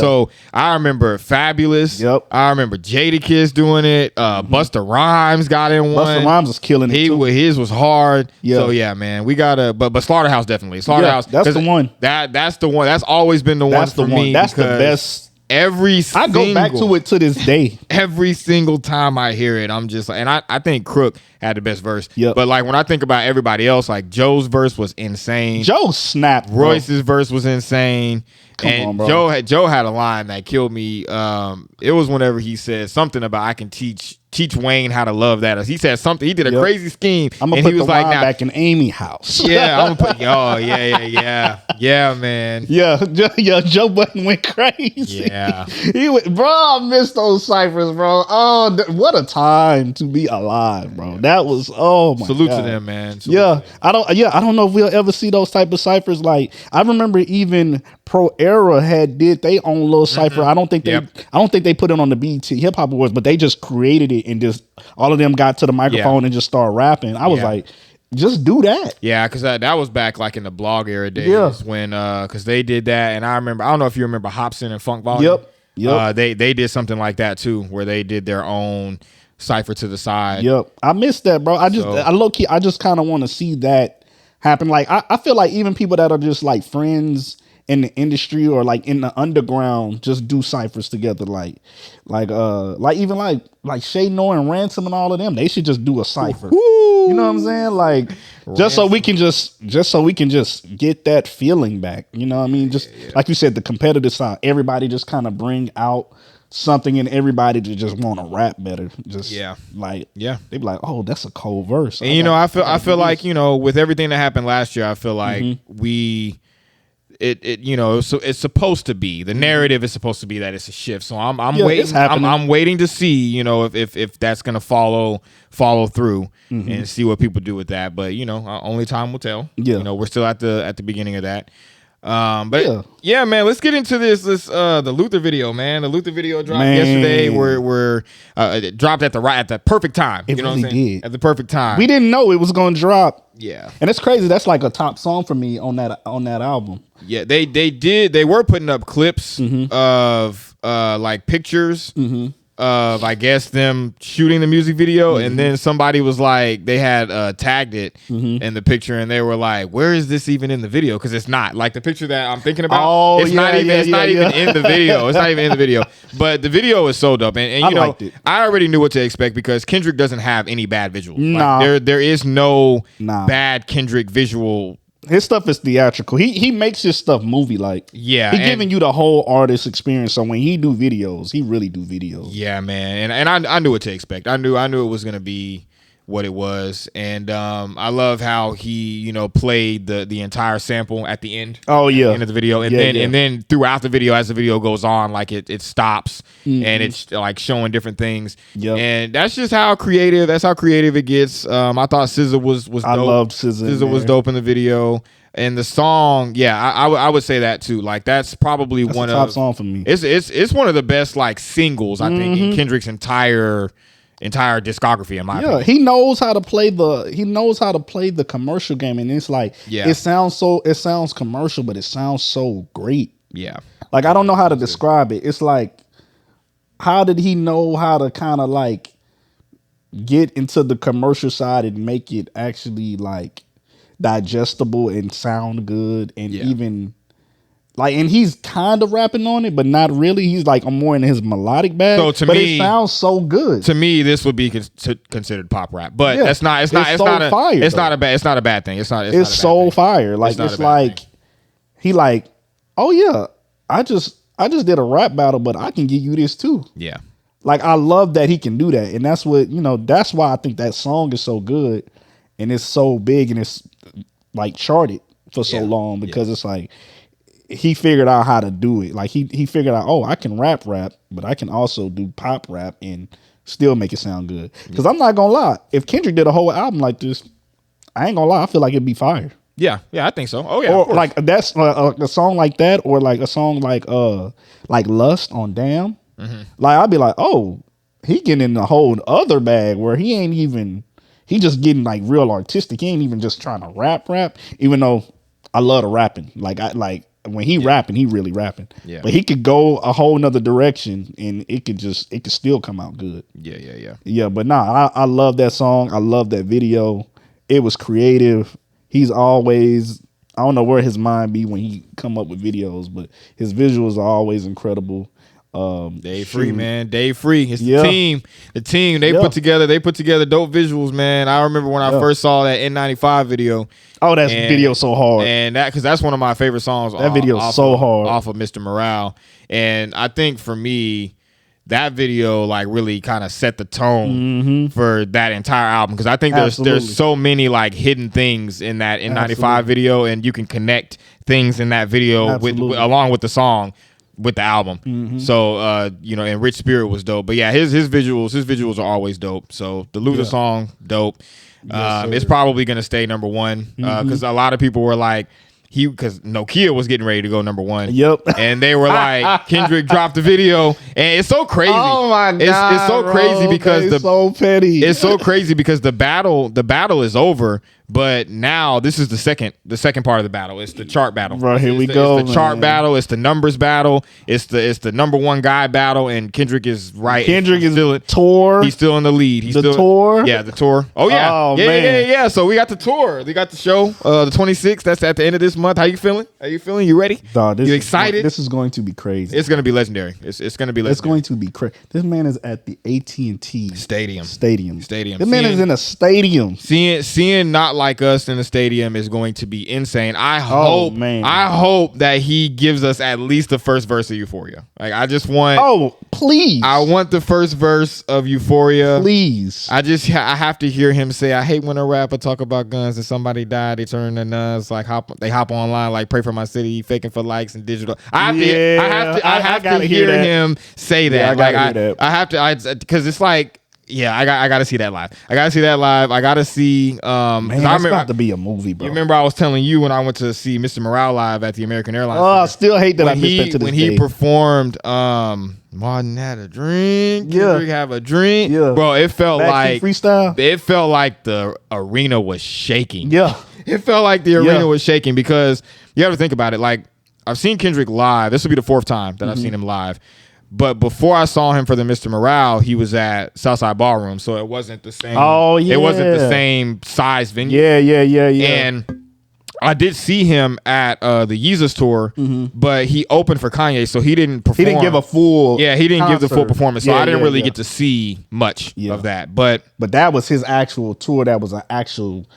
So I remember Fabulous. Yep. I remember Jadakiss doing it. Busta Rhymes got in one. Busta Rhymes was killing it too. His was hard. Yeah. So yeah, man, we gotta. But Slaughterhouse definitely. Slaughterhouse. That's the one. That's the one. That's always been the one for me. That's the best. I go back to it to this day. Every single time I hear it, I'm just like, and I think Crook had the best verse. Yep. But like when I think about everybody else, like Joe's verse was insane. Joe snapped. Royce's verse was insane. Come on, bro. Joe had a line that killed me. It was whenever he said something about I can teach Wayne how to love that. He said something. He did a crazy scheme. I'm gonna put the wine back in Amy house. Yeah, I'm gonna put. Oh yeah, man. Yeah. Joe Budden went crazy. Yeah, he went, bro. I missed those ciphers, bro. Oh, what a time to be alive, bro. That was my salute God. To them, man. I don't know if we'll ever see those type of ciphers. Like I remember even Pro Era did their own little cipher. I don't think they put it on the BET Hip Hop Awards, but they just created it and just all of them got to the microphone and just started rapping. I was like, just do that. Yeah, because that was back like in the blog era days when because they did that, and I remember. I don't know if you remember Hobson and Funk Volume. Yep. They did something like that too, where they did their own cipher to the side. Yep, I missed that, bro. I low key, I just kind of want to see that happen. Like I feel like even people that are just like friends in the industry or like in the underground just do ciphers together, like even like Shay Noir and Ransom and all of them, they should just do a cipher. You know what I'm saying? Like just so we can just get that feeling back. You know what I mean? Just like you said, the competitive side, everybody just kind of bring out something in everybody to just want to rap better. Just they be like, oh, that's a cold verse. And I feel like with everything that happened last year, I feel like it's supposed to be, the narrative is supposed to be that it's a shift. So I'm waiting. I'm waiting to see if that's gonna follow through and see what people do with that. But only time will tell. We're still at the beginning of that. Man, let's get into this the Luther video, man. The Luther video dropped yesterday. We're it dropped at the perfect time. It really did. At the perfect time. We didn't know it was going to drop. Yeah, and it's crazy. That's like a top song for me on that album. Yeah, they were putting up clips of like pictures of I guess them shooting the music video, and then somebody was like they had tagged it in the picture, and they were like, "Where is this even in the video?" Because it's not like the picture that I'm thinking about. It's not even in the video. It's not even in the video. But the video is so dope, and I liked it. I already knew what to expect because Kendrick doesn't have any bad visuals. Like, there is no bad Kendrick visual. His stuff is theatrical. He makes his stuff movie like. Yeah, he giving you the whole artist experience. So when he do videos, he really do videos. Yeah, man, and I knew what to expect. I knew it was gonna be what it was. And I love how he, played the entire sample at the end. Oh yeah, end of the video, and then throughout the video, as the video goes on, like it stops and it's like showing different things. And that's just how creative. That's how creative it gets. I thought SZA was dope. I loved SZA. SZA was dope in the video. And the song, I would say that too. Like that's probably one of top song for me. It's one of the best like singles I think in Kendrick's entire discography, in my opinion. He knows how to play the commercial game, and it's like it sounds commercial, but it sounds so great. Yeah, like I don't know how to describe it. It's like, how did he know how to kind of like get into the commercial side and make it actually like digestible and sound good, and even like, and he's kind of rapping on it, but not really. He's like more in his melodic bag. So to me, it sounds so good. To me, this would be considered pop rap, but it's not a bad thing. It's so fire. Like it's like he like, oh yeah, I just did a rap battle, but I can give you this too. Yeah. Like I love that he can do that, and that's what that's why I think that song is so good, and it's so big, and it's like charted for so long, because it's like, he figured out how to do it. Like he figured out, oh, I can rap, but I can also do pop rap and still make it sound good. Because I'm not gonna lie, if Kendrick did a whole album like this, I ain't gonna lie, I feel like it'd be fire. Yeah, I think so. Oh yeah, or like that's a song like that, or like a song like Lust on Damn. Like I'd be like, oh, he getting in a whole other bag where he just getting like real artistic. He ain't even just trying to rap. Even though I love the rapping, when he rapping, he really rapping. Yeah. But he could go a whole nother direction, and it could still come out good. Yeah. Yeah, but I love that song. I love that video. It was creative. He's always, I don't know where his mind be when he come up with videos, but his visuals are always incredible. Dave Free, man. Dave Free. It's the team. The team. They put together dope visuals, man. I remember when I first saw that N95 video. Oh, that video so hard. And because that's one of my favorite songs. That video so hard. Off of Mr. Morale. And I think for me, that video like really kind of set the tone for that entire album, because I think there's so many like hidden things in that N95 video, and you can connect things in that video along with the song, with the album. So and Rich Spirit was dope. But yeah, his visuals are always dope. So the Luther song, dope. It's probably gonna stay number one, because a lot of people were like, because Nokia was getting ready to go number one. Yep. And they were like, Kendrick dropped the video, and it's so crazy. Oh my god, it's so crazy because so petty. It's so crazy because the battle is over, but now this is the second part of the battle. It's the chart battle. Right, here we go. It's the chart battle. It's the numbers battle. It's the number one guy battle, and Kendrick is right. Kendrick is still tour. He's still in the lead. He's the still, tour. Yeah, the tour. Oh yeah. Oh, man. Yeah. So we got the tour. We got the show. The 26th. That's at the end of this month. How you feeling? You ready? You excited? This is going to be crazy. It's going to be legendary. It's going to be legendary. It's going to be crazy. This man is at the AT&T Stadium. This man is in a stadium. Seeing Not Like Us in the stadium is going to be insane. I hope that he gives us at least the first verse of Euphoria. Like I just want. Oh, please! I want the first verse of Euphoria. Please! I have to hear him say, "I hate when a rapper talk about guns and somebody died. They turn to nuns. Like they hop online like pray for my city, faking for likes and digital." I have to hear him say that. Yeah, I have to because it's like. Yeah, I got to see that live. I got to see. Man, it's about to be a movie, bro. You remember I was telling you when I went to see Mr. Morale live at the American Airlines. Oh, I still hate that I missed that to this when day. He performed. Martin had a drink. Kendrick have a drink. Yeah, bro. It felt like freestyle. It felt like the arena was shaking. Yeah, it felt like the arena was shaking, because you have to think about it. Like I've seen Kendrick live. This will be the fourth time that I've seen him live. But before I saw him for the Mr. Morale, he was at Southside Ballroom, so it wasn't the same. Oh yeah, it wasn't the same size venue. Yeah. And I did see him at the Yeezus tour, but he opened for Kanye, so he didn't perform. He didn't give a full. Yeah, he didn't give the full performance, so I didn't really get to see much of that. But that was his actual tour. That was an actual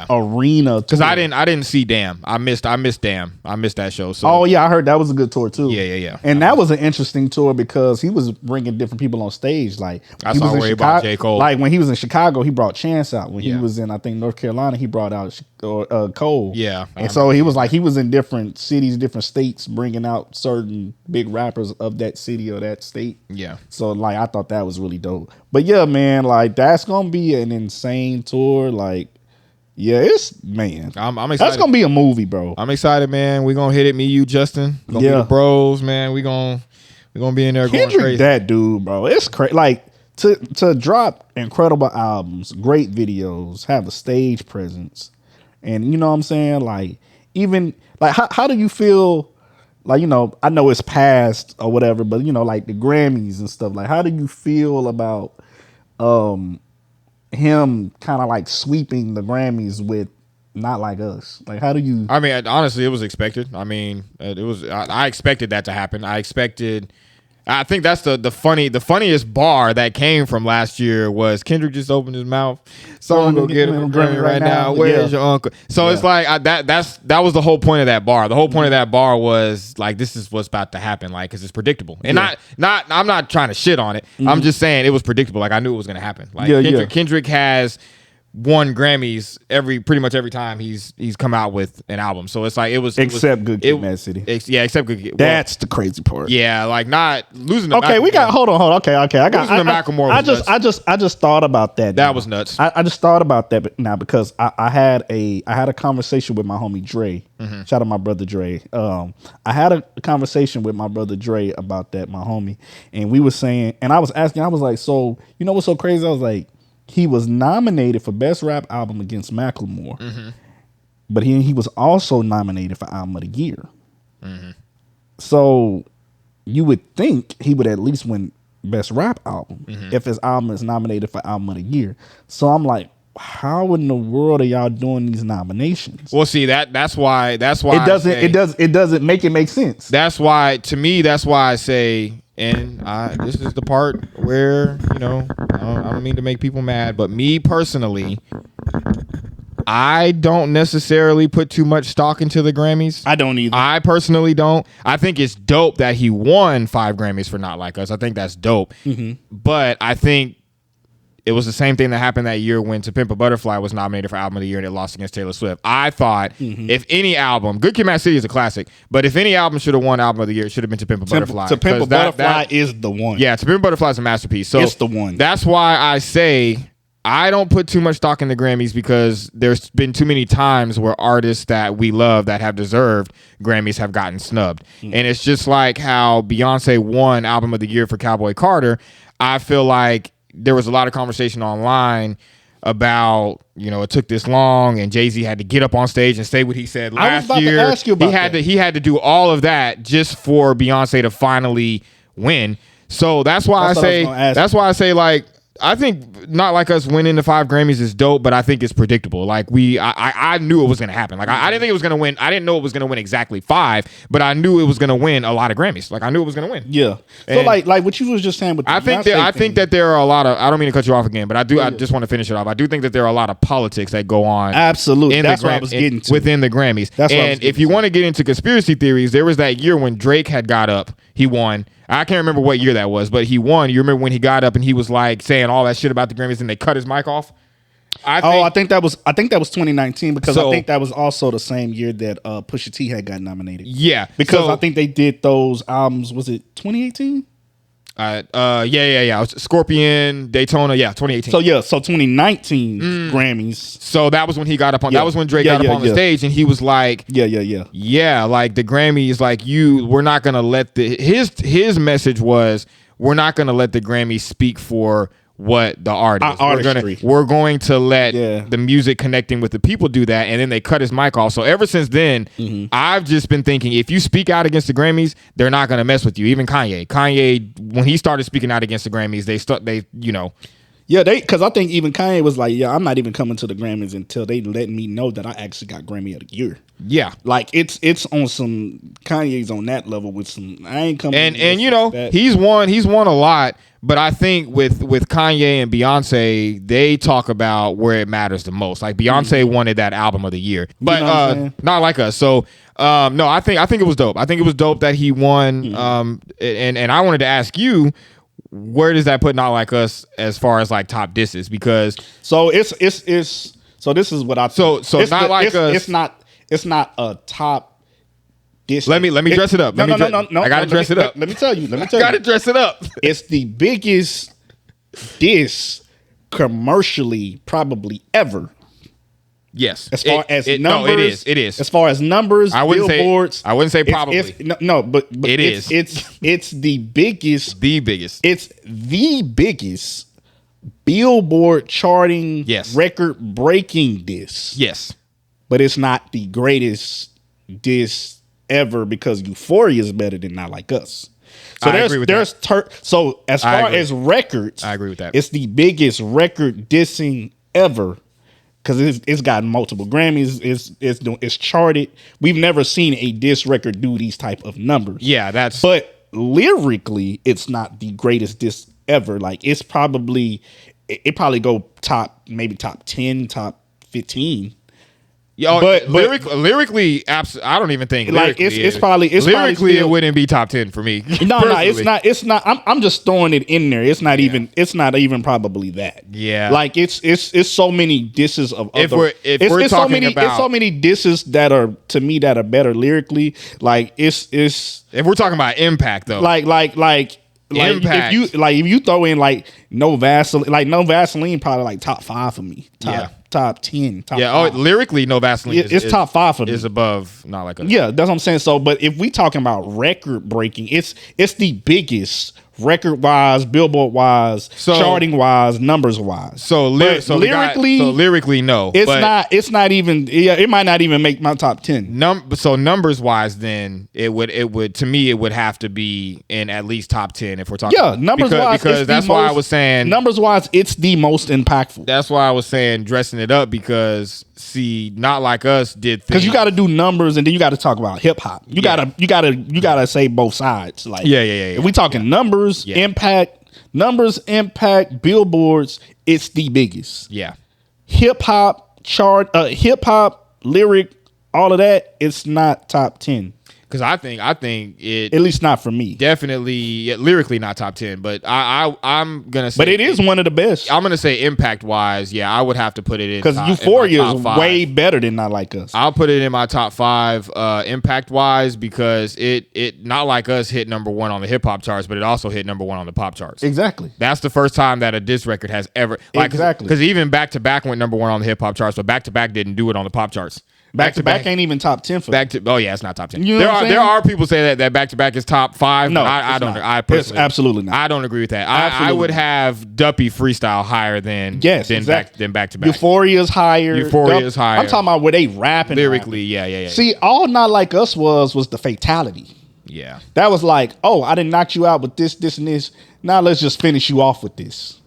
arena tour. Because I didn't see Damn. I missed Damn. I missed that show. So I heard that was a good tour too. Yeah. And that was an interesting tour because he was bringing different people on stage. Like I saw worry about J. Cole. Like when he was in Chicago, he brought Chance out. When he was in, I think, North Carolina, he brought out Cole. Yeah, and so he was in different cities, different states, bringing out certain big rappers of that city or that state. Yeah. So like I thought that was really dope. But yeah, man, like that's gonna be an insane tour. Like, yeah, I'm excited. That's gonna be a movie, bro. I'm excited, man. We gonna hit it, me, you, Justin. We're gonna be the bros, man. We gonna be in there going crazy. That dude, bro. It's crazy. Like to drop incredible albums, great videos, have a stage presence. And you know what I'm saying? Like, even like how do you feel? Like, you know, I know it's past or whatever, but you know, like the Grammys and stuff. Like, how do you feel about him kind of like sweeping the Grammys with Not Like Us? Like, how do you? I mean, honestly, it was expected. I mean, it was. I expected that to happen. I think that's the funniest bar that came from last year was Kendrick just opened his mouth. Someone go get him a Grammy right now. Where's your uncle? So it's like that was the whole point of that bar. The whole point of that bar was like, this is what's about to happen, like, because it's predictable. And I'm not trying to shit on it. I'm just saying it was predictable. Like I knew it was gonna happen. Like Kendrick has won Grammys pretty much every time he's come out with an album. So it's like except Good Kid, Mad City. Except Good Kid. That's the crazy part. Yeah, like not losing. Okay, we got. Hold on. Okay. I got. I just thought about that. That was nuts. I just thought about that now because I had a conversation with my homie Dre. Shout out my brother Dre. I had a conversation with my brother Dre about that, my homie, and we were saying, and I was asking, I was like, so you know what's so crazy? I was like, he was nominated for Best Rap Album against Macklemore, but he was also nominated for Album of the Year. So you would think he would at least win Best Rap Album if his album is nominated for Album of the Year. So I'm like, how in the world are y'all doing these nominations? Well, see that's why it doesn't make sense. That's why I say. And this is the part where, you know, I don't mean to make people mad, but me personally, I don't necessarily put too much stock into the Grammys. I don't either. I personally don't. I think it's dope that he won 5 Grammys for Not Like Us. I think that's dope. But I think it was the same thing that happened that year when To Pimp a Butterfly was nominated for Album of the Year and it lost against Taylor Swift. I thought if any album, Good Kid, Mad City is a classic, but if any album should have won Album of the Year, it should have been To Pimp a Butterfly. To Pimp a Butterfly is the one. Yeah, To Pimp a Butterfly is a masterpiece. So it's the one. That's why I say I don't put too much stock in the Grammys because there's been too many times where artists that we love that have deserved Grammys have gotten snubbed. And it's just like how Beyonce won Album of the Year for Cowboy Carter. I feel like there was a lot of conversation online about, you know, it took this long and Jay-Z had to get up on stage and say what he said last year. To ask you about he had to do all of that just for Beyonce to finally win. So that's why I say like I think Not Like Us winning the 5 Grammys is dope, but I think it's predictable. Like I knew it was gonna happen. Like I didn't think it was gonna win. I didn't know it was gonna win exactly 5, but I knew it was gonna win a lot of Grammys. Like I knew it was gonna win. Yeah. So like what you was just saying with the I think that there are a lot of. I don't mean to cut you off again, but I do. I just want to finish it off. I do think that there are a lot of politics that go on. Absolutely. That's what I was getting to within the Grammys. And if you want to get into conspiracy theories, there was that year when Drake had got up. He won. I can't remember what year that was, but he won. You remember when he got up and he was like saying all that shit about the Grammys and they cut his mic off? I think that was 2019 because I think that was also the same year that Pusha T had got nominated. Yeah. Because I think they did those albums, was it 2018? Yeah. Scorpion, Daytona, 2018. So 2019 Grammys. So that was when he got up on. That was when Drake got up on the stage, and he was like, yeah. Like the Grammys, like we're not gonna let his message was, we're not gonna let the Grammys speak for what the artist. We're going to let the music connecting with the people do that, and then they cut his mic off. So ever since then, I've just been thinking if you speak out against the Grammys, they're not going to mess with you. Even Kanye, when he started speaking out against the Grammys, Yeah, because I think even Kanye was like, yeah, I'm not even coming to the Grammys until they let me know that I actually got Grammy of the Year. Yeah. Like it's on some Kanye's on that level with some I ain't coming and you know, he's won a lot, but I think with Kanye and Beyonce, they talk about where it matters the most. Like Beyonce wanted that album of the year. But not like us. So no, I think it was dope. I think it was dope that he won. And I wanted to ask you, where does that put Not Like Us as far as like top disses? Because so it's so this is what I think. So Not Like Us. It's not a top diss. Let me dress it up. No. I gotta dress it up. Let me tell you. Gotta dress it up. It's the biggest diss commercially probably ever. Yes. As far as numbers, no, it is. As far as numbers, billboards. I wouldn't say probably. But it is. It's the biggest. The biggest. It's the biggest Billboard charting, record breaking diss. Yes. But it's not the greatest diss ever because Euphoria is better than Not Like Us. So I agree with that. So as far as records, I agree with that. It's the biggest record dissing ever. Because it's gotten multiple Grammys, it's charted. We've never seen a diss record do these type of numbers. Yeah, but lyrically, it's not the greatest diss ever. Like it probably go top 10, top 15. Yeah, but lyrically, I don't even think like it's probably lyrically still, it wouldn't be top 10 for me. No, it's not. I'm just throwing it in there. It's not even probably that. Yeah, like it's so many disses of other. If we're talking about, it's so many disses that are to me that are better lyrically. Like it's if we're talking about impact though, like impact. if you throw in like No Vaseline probably like top 5 for me. Top 10. Top 5. Lyrically, No Vaseline. It's top 5 for me. Is above Not Like Us. Yeah, that's what I'm saying. So, but if we talking about record breaking, it's the biggest record wise, Billboard wise, charting wise, numbers wise. So lyrically, no. It's not even. Yeah, it might not even make my top 10. So numbers wise, then it would to me it would have to be in at least top 10 if we're talking. Yeah, numbers wise, because that's why I was saying numbers wise, it's the most impactful. That's why I was saying dressing it up because see, Not Like Us did things. Because you got to do numbers and then you got to talk about hip hop. You gotta say both sides. Like if we talking numbers, impact, billboards, it's the biggest. Yeah, hip hop chart, lyric, all of that. It's not top 10. Because I think it, at least not for me. Definitely lyrically not top 10, but I'm gonna say, but it is one of the best. I'm gonna say impact wise, yeah, I would have to put it in because Euphoria is way better than Not Like Us. I'll put it in my top 5 impact wise because it Not Like Us hit number 1 on the hip hop charts, but it also hit number 1 on the pop charts. Exactly. That's the first time that a diss record has ever exactly because even Back to Back went number 1 on the hip hop charts, but Back to Back didn't do it on the pop charts. Back to Back ain't even top 10 for me. It's not top 10. You know there are people say that Back to Back is top 5. No, I don't. Not. I personally, it's absolutely not. I don't agree with that. I would have Duppy Freestyle higher than Back to Back. Euphoria is higher. I'm talking about where they rapping lyrically. Yeah. See, all Not Like Us was the fatality. Yeah, that was like, oh, I didn't knock you out with this, and this. Now let's just finish you off with this.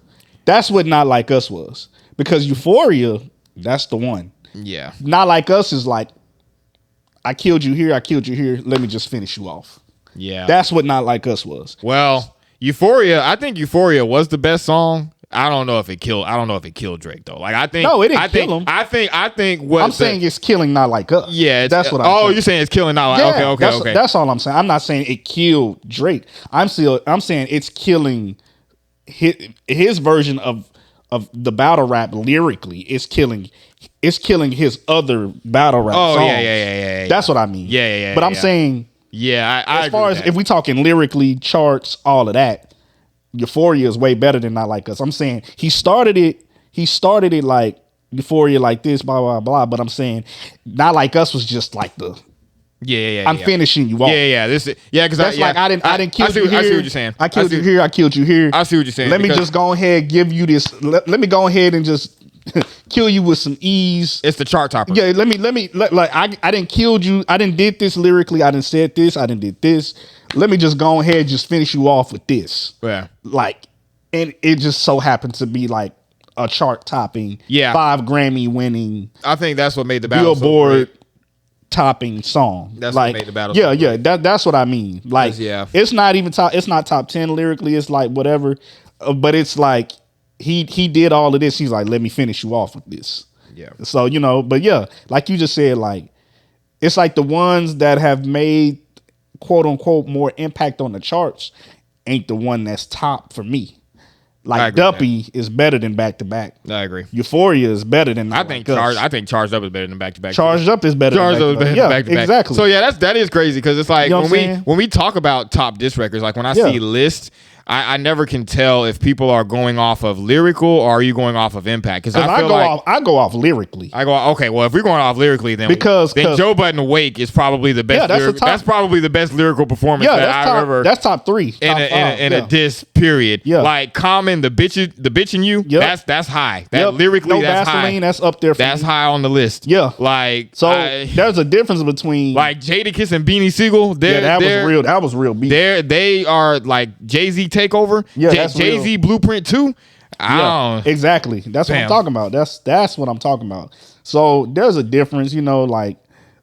That's what Not Like Us was, because Euphoria, that's the one. Yeah, Not Like Us is like, I killed you here. Let me just finish you off. Yeah. That's what Not Like Us was. Well, I think Euphoria was the best song. I don't know if it killed Drake though. Like I think no, it didn't kill him. I think what I'm saying it's killing Not Like Us. Yeah, that's what I'm saying. Oh, you're saying it's killing Not Like Okay. That's all I'm saying. I'm not saying it killed Drake. I'm saying it's killing his version of the battle rap lyrically. It's killing his other battle rap songs. Yeah. That's what I mean. Yeah. But I'm saying, I as far as if we talking lyrically, charts, all of that, Euphoria is way better than Not Like Us. I'm saying he started it like Euphoria like this, blah blah blah. But I'm saying Not Like Us was just like the I'm finishing you off. Because that's like I didn't kill you here. I see what you're saying. I killed you here. I killed you here. I see what you're saying. Let me just go ahead and give you this. Let me go ahead and just kill you with some ease. It's the chart topper. Yeah, I didn't kill you. I didn't did this lyrically. I didn't said this. I didn't did this. Let me just go ahead and just finish you off with this. Yeah. Like and it just so happened to be like a chart topping, 5 Grammy winning. I think that's what made the battle Billboard so topping song. That's like, what made the battle. Yeah, yeah. That's what I mean. Like, it's not even top. It's not top 10 lyrically. It's like whatever, but it's like he did all of this. He's like, let me finish you off with this. Yeah. So but yeah, like you just said, like it's like the ones that have made quote unquote more impact on the charts ain't the one that's top for me. Like Duppy is better than Back to Back. I agree. Euphoria is better than I think Charged Up is better than Back to Back. Charged Up is better. Charged Up is better than Back to Back. Exactly. So yeah, that is crazy because it's like when we talk about top disc records, like when I see lists, I never can tell if people are going off of lyrical or are you going off of impact. Because I go off lyrically. I go okay. Well, if we're going off lyrically, then Joe Budden Awake is probably the best. That's probably the best lyrical performance that I've ever. That's top 3 in a disc period. Yeah. Like Common, the bitch in you. Yep. That's high. That lyrically, that's Vaseline, high. That's up there. That's high on the list. Yeah. Like there's a difference between like Jadakiss and Beanie Siegel. That was real beat. They are like Jay-Z Takeover. Yeah. Jay-Z Blueprint 2. Exactly. That's what I'm talking about. That's what I'm talking about. So there's a difference, like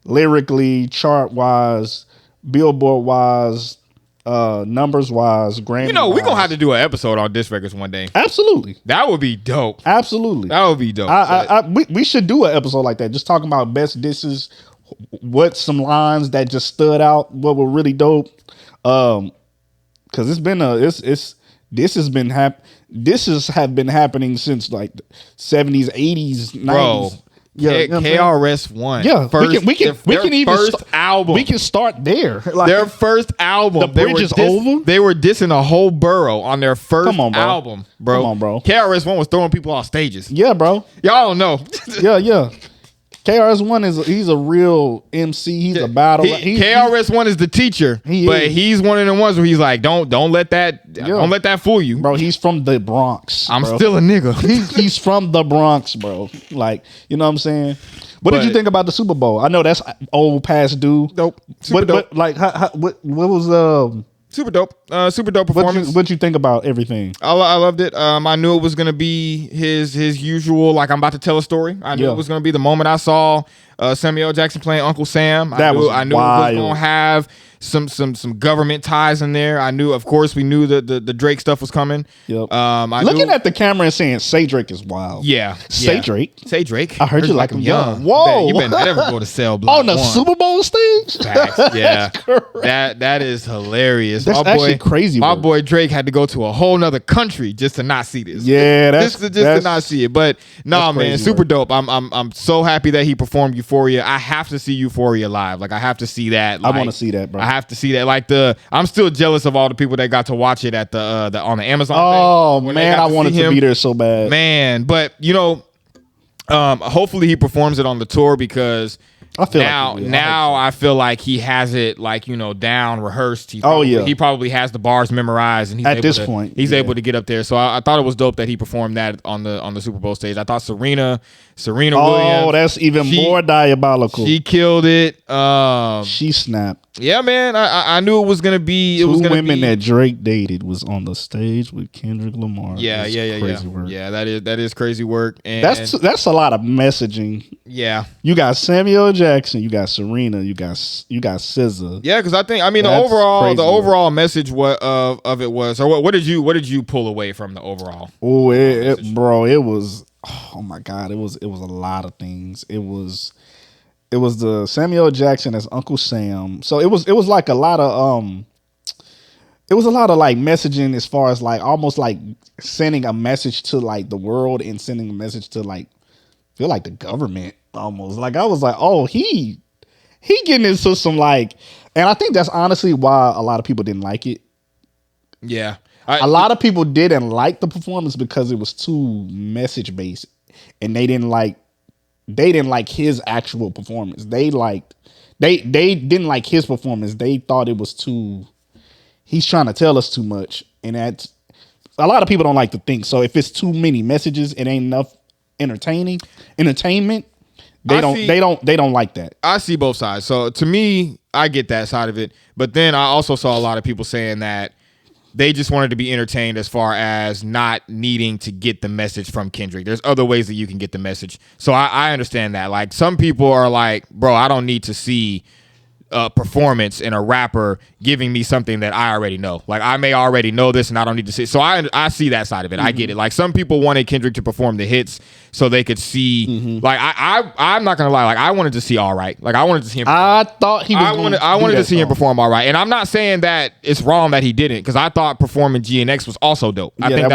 lyrically, chart wise, Billboard wise, numbers wise, Grammy. We're gonna have to do an episode on disc records one day. Absolutely. That would be dope. Absolutely. That would be dope. We should do an episode like that, just talking about best disses, what some lines that just stood out, what were really dope. Cause it's been this has been happening since like the 70s, 80s, 90s. Bro, KRS-One. Yeah, we can even first album. We can start there. Like, their first album. The Bridge is Over. They were dissing a whole borough on their first album, bro. Come on, bro. KRS-One was throwing people off stages. Yeah, bro. Y'all don't know. Yeah. KRS-One he's a real MC. He's a battle. KRS-One is the teacher, he's one of the ones where he's like, don't let that fool you, bro. He's from the Bronx. I'm still a nigga. he's from the Bronx, bro. Like, you know what I'm saying? What did you think about the Super Bowl? I know that's old past due. Dope. Super dope. But like, what was super dope. Super dope performance. What'd you think about everything? I loved it. I knew it was gonna be his usual. Like, I'm about to tell a story. I knew it was gonna be the moment I saw Samuel L. Jackson playing Uncle Sam. I knew it was gonna have some government ties in there. I knew, of course, we knew the Drake stuff was coming. Yep. Looking at the camera and saying "Say Drake" is wild. Yeah. Say Drake. Say Drake. I heard you like him young. Whoa. You better never go to Cell Block on the Super Bowl stage. Facts. Yeah. That is hilarious. That's actually crazy. My boy Drake had to go to a whole nother country just to not see this. Yeah, just to not see it. But nah, man, super dope. I'm so happy that he performed Euphoria. I have to see Euphoria live. Like, I have to see that. I want to see that, bro. I have to see that. Like, I'm still jealous of all the people that got to watch it at the on the Amazon. Oh man, I wanted to be there so bad, man. But hopefully he performs it on the tour, because I feel I feel like he has it down, rehearsed. He probably has the bars memorized, and he's able to get up there. So I thought it was dope that he performed that on the Super Bowl stage. I thought Serena Williams. Oh, that's even more diabolical. She killed it. She snapped. Yeah, man. I knew it was gonna be. Two women that Drake dated was on the stage with Kendrick Lamar. Yeah. Crazy work. Yeah, that is crazy work. And that's a lot of messaging. Yeah. You got Samuel Jackson. You got Serena. You got SZA. Yeah, because the overall message of it was. Or what did you pull away from the overall? Oh, it was. Oh my God, it was a lot of things. It was the Samuel Jackson as Uncle Sam. So it was like a lot of like messaging, as far as like almost like sending a message to like the world, and sending a message to like feel like the government almost. Like, I was like, oh, he getting into some like, and I think that's honestly why a lot of people didn't like it. Yeah. A lot of people didn't like the performance because it was too message based, and they didn't like his actual performance. They didn't like his performance. They thought it was too. He's trying to tell us too much, and that's a lot of people don't like to think. So if it's too many messages, it ain't enough entertainment. They don't like that. I see both sides. So to me, I get that side of it, but then I also saw a lot of people saying that they just wanted to be entertained as far as not needing to get the message from Kendrick. There's other ways that you can get the message. So I understand that. Like, some people are like, bro, I don't need to see a performance in a rapper giving me something that I already know. Like, I may already know this and I don't need to see it. So I see that side of it. I get it. Like, some people wanted Kendrick to perform the hits so they could see, like, I'm not gonna lie, like, I wanted to see All Right. Like, I wanted to see him perform. I thought he was I wanted to see him perform All Right. And I'm not saying that it's wrong that he didn't, because I thought performing GNX was also dope. I think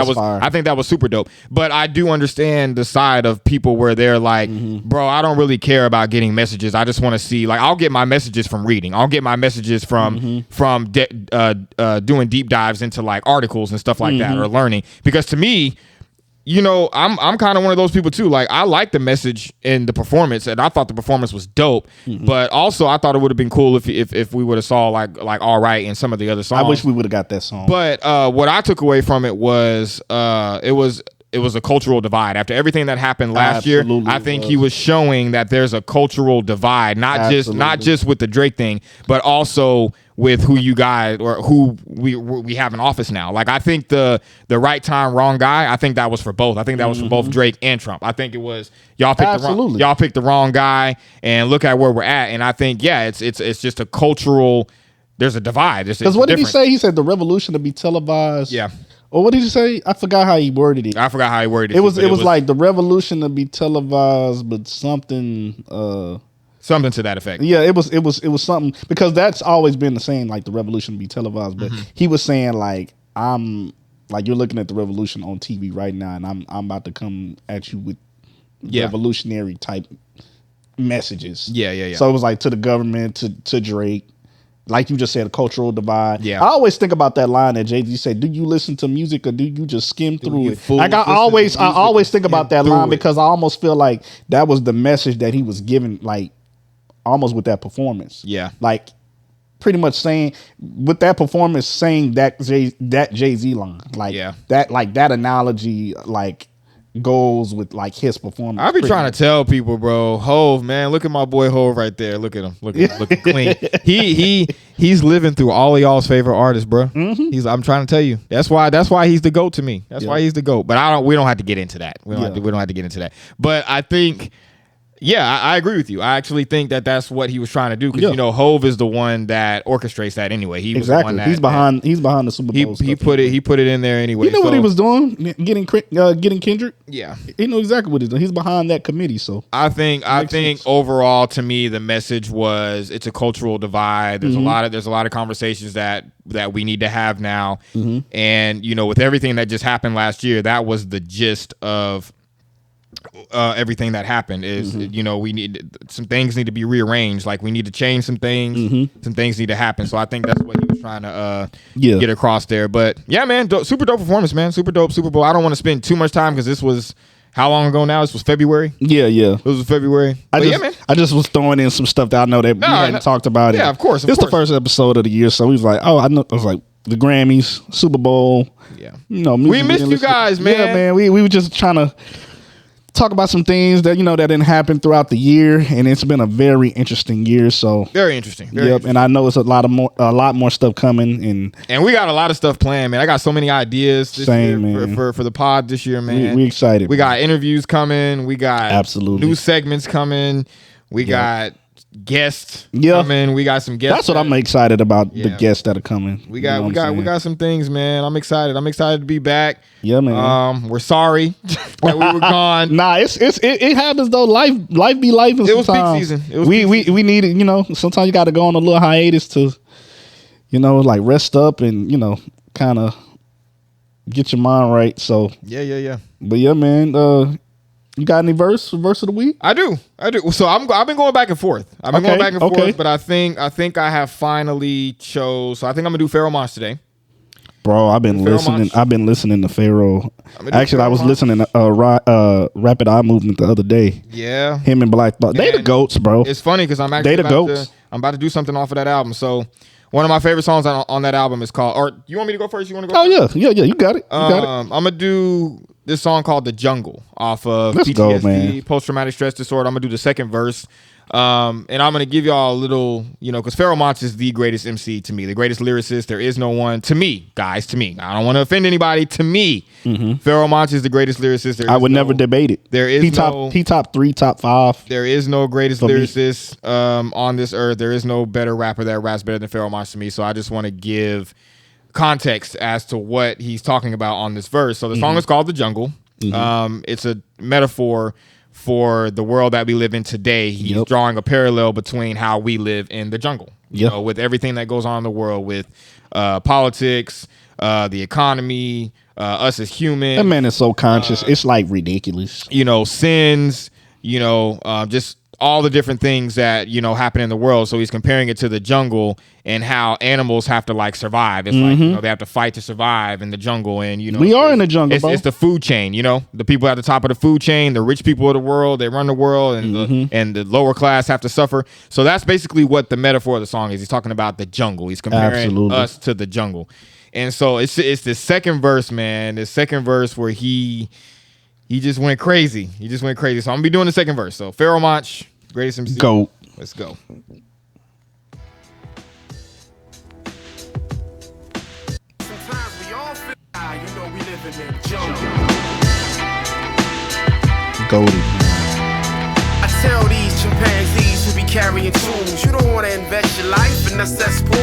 that was super dope. But I do understand the side of people where they're like, bro, I don't really care about getting messages. I just want to see, like, I'll get my messages from reading. I'll get my messages from doing deep dives into, like, articles and stuff like that, or learning. Because to me, you know, I'm kind of one of those people too. Like, I like the message in the performance, and I thought the performance was dope. But also, I thought it would have been cool if we would have saw like All Right and some of the other songs. I wish we would have got that song. But what I took away from it was it was a cultural divide. After everything that happened last year, I think he was showing that there's a cultural divide, not just with the Drake thing, but also with who you guys, or who we have in office now. Like, I think the right time, wrong guy, I think that was for both. I think that was for both Drake and Trump. I think it was y'all picked the wrong guy, and look at where we're at. And I think, yeah, it's just a cultural, there's a divide. Because what did he say? He said the revolution to be televised. Yeah. Or what did he say? I forgot how he worded it. It was like the revolution to be televised, but something something to that effect. Yeah, it was something, because that's always been the same, like the revolution to be televised. But he was saying, like, I'm like, you're looking at the revolution on TV right now, and I'm about to come at you with revolutionary type messages. Yeah. So it was like to the government, to Drake. Like you just said, a cultural divide. Yeah. I always think about that line that Jay-Z said, do you listen to music or do you just skim through it? Like, I always think about that line, because I almost feel like that was the message that he was giving, like, almost with that performance. Yeah. Like, pretty much saying, with that performance, saying that Jay-Z line. Like, that analogy, like, goes with, like, his performance. I be trying to tell people, bro, Hove, man, look at my boy Hove right there. Look at him. Looking clean. He's living through all of y'all's favorite artists, bro. I'm trying to tell you. That's why he's the GOAT to me. That's why he's the GOAT. But we don't have to get into that. We don't have to get into that. But I think, I agree with you. I actually think that that's what he was trying to do, because you know, Hove is the one that orchestrates that anyway. He was the one that, he's behind the Super Bowl. He put it in there anyway. He knew what he was doing, getting Kendrick. Yeah, he knew exactly what he's doing. He's behind that committee. So I think overall, to me, the message was, it's a cultural divide. There's a lot of conversations that we need to have now, and you know, with everything that just happened last year, that was the gist of everything that happened. Is you know, some things need to be rearranged. Like, we need to change some things. Some things need to happen. So I think that's what he was trying to get across there. But yeah, man, super dope performance, man. Super dope Super Bowl. I don't want to spend too much time, because this was how long ago now? This was February. Yeah. It was February. I just was throwing in some stuff that I know that we hadn't talked about. Yeah, of course. It's the first episode of the year, so we was like, I was like, the Grammys, Super Bowl. Yeah, you know, we missed you guys, man. Yeah, man. We were just trying to talk about some things that, you know, that didn't happen throughout the year, and it's been a very interesting year. So very interesting. Interesting. And I know it's a lot more stuff coming, and we got a lot of stuff planned, man. I got so many ideas this year for the pod this year, man. We excited. We got interviews coming. We got new segments coming. We got guests coming. We got some guests. That's what I'm excited about. The guests that are coming. We got some things, man. I'm excited to be back. Yeah, man. We're sorry that we were gone. Nah, it happens though. Life be life. It was peak season. We needed, you know, sometimes you got to go on a little hiatus to, you know, like rest up and, you know, kind of get your mind right. So yeah. But yeah, man. You got any verse of the week? I do. So I've been going back and forth. But I think I have finally chose. So I think I'm gonna do Pharoahe Monch today. Bro, I've been listening to Pharoahe. Actually, I was listening to Rapid Eye Movement the other day. Yeah, him and Black Thought. They the goats, bro. It's funny because I'm about to do something off of that album. So one of my favorite songs on that album is called. Or you want me to go first? You want to go? Oh first? Yeah. You got it. I'm gonna do this song called "The Jungle" off of PTSD, post traumatic stress disorder. I'm gonna do the second verse. And I'm going to give y'all a little, because Pharoahe Monch is the greatest MC to me, the greatest lyricist. There is no one, to me, guys, to me. I don't want to offend anybody. To me, Pharoahe Monch is the greatest lyricist. I would never debate it. There is he top 3, top 5. There is no greatest lyricist on this earth. There is no better rapper that raps better than Pharoahe Monch to me. So I just want to give context as to what he's talking about on this verse. So the song is called The Jungle. It's a metaphor for the world that we live in today. He's drawing a parallel between how we live in the jungle, with everything that goes on in the world, with politics, the economy, us as humans. That man is so conscious. It's like ridiculous. Sins, just all the different things that, happen in the world. So he's comparing it to the jungle and how animals have to like survive. It's like, they have to fight to survive in the jungle. And, we are in the jungle, bro. It's the food chain, the people at the top of the food chain, the rich people of the world, they run the world, and the lower class have to suffer. So that's basically what the metaphor of the song is. He's talking about the jungle. He's comparing us to the jungle. And so it's the second verse, man. The second verse where he just went crazy. So I'm gonna be doing the second verse. So Pharoahe Monch, greatest MC. Go. Let's go. Sometimes we all feel we live in the jungle. Goldie. I tell these chimpanzees who be carrying tools, you don't want to invest your life in a cesspool.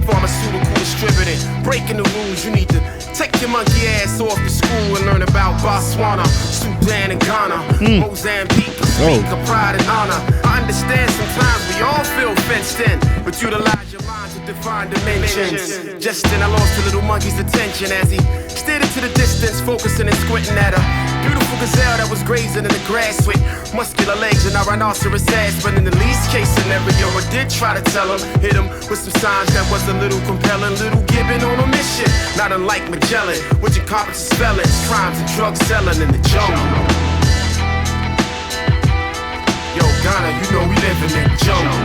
Pharmaceutical distributing, breaking the rules. You need to take your monkey ass off to school and learn about Botswana, Sudan and Ghana, Mozambique, speak of pride and honor. I understand sometimes we all feel fenced in, but utilize your mind to define dimensions. Just then I lost the little monkey's attention as he stared into the distance, focusing and squinting at a beautiful gazelle that was grazing in the grass with muscular legs and a rhinoceros ass. But in the least case scenario, I did try to tell him, hit him with some signs that was a little compelling. Little Gibbon on a mission, not unlike Magellan, which encompasses felons, crimes and drug selling in the jungle. Yo, Ghana, we living in the jungle.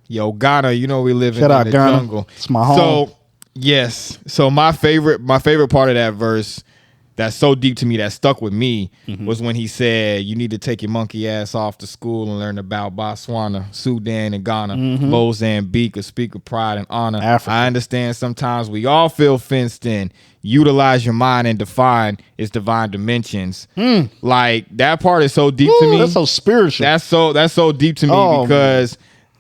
Yo, Ghana, we live in the Ghana. Jungle. It's my home. So, yes. So my favorite part of that verse that's so deep to me, that stuck with me, was when he said, you need to take your monkey ass off to school and learn about Botswana, Sudan, and Ghana, Mozambique, a speak of pride and honor. Africa. I understand sometimes we all feel fenced in. Utilize your mind and define its divine dimensions. Like, that part is so deep to me. That's so spiritual. That's so deep to me because...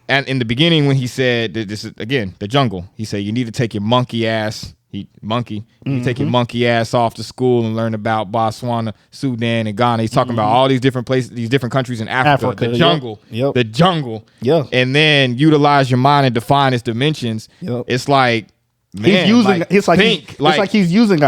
And in the beginning, when he said, this is, again, the jungle, he said, you need to take your monkey ass, you take your monkey ass off to school and learn about Botswana, Sudan, and Ghana. He's talking about all these different places, these different countries in Africa. The jungle. Yep. The jungle. Yeah. And then utilize your mind and define its dimensions. Yep. It's like, man, he's using it's like he's using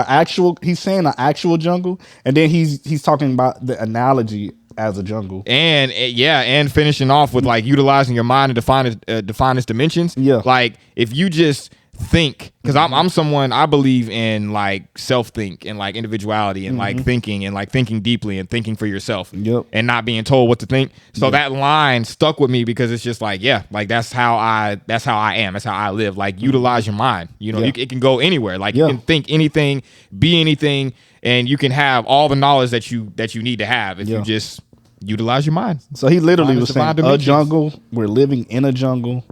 he's saying an actual jungle, and then he's talking about the analogy as a jungle, and finishing off with like utilizing your mind to define its dimensions. Like if you just think, because I'm someone, I believe in like self-think and like individuality and like thinking and like thinking deeply and thinking for yourself and not being told what to think. So that line stuck with me because it's just like, like that's how I am. That's how I live. Like utilize your mind. It can go anywhere. Like you can think anything, be anything, and you can have all the knowledge that you need to have if you just utilize your mind. So he literally was saying a jungle. We're living in a jungle.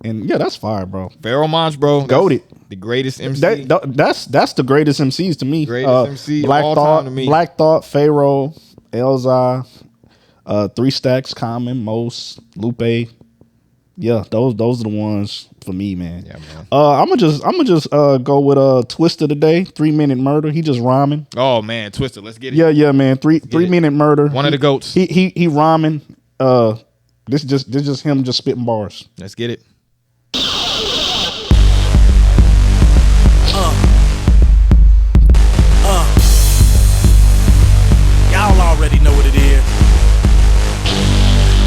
And that's fire, bro. Pharoahe Monch, bro. Goated. The greatest MC. That's the greatest MCs to me. Greatest MC Black of all Thought, time to me. Black Thought, Pharoahe, Elzai, 3 Stacks, Common, Most, Lupe. Yeah, those are the ones for me, man. Yeah, man. I'm gonna just go with Twista today. 3-minute murder. He just rhyming. Oh man, Twista. Let's get it. Yeah, man. 3-minute murder. One of the goats. He rhyming. This just him just spitting bars. Let's get it. Y'all already know what it is.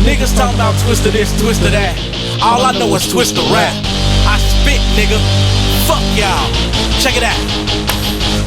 Niggas talking about Twista this, Twista that. All I know is Twista rap. I spit, nigga. Fuck y'all. Check it out.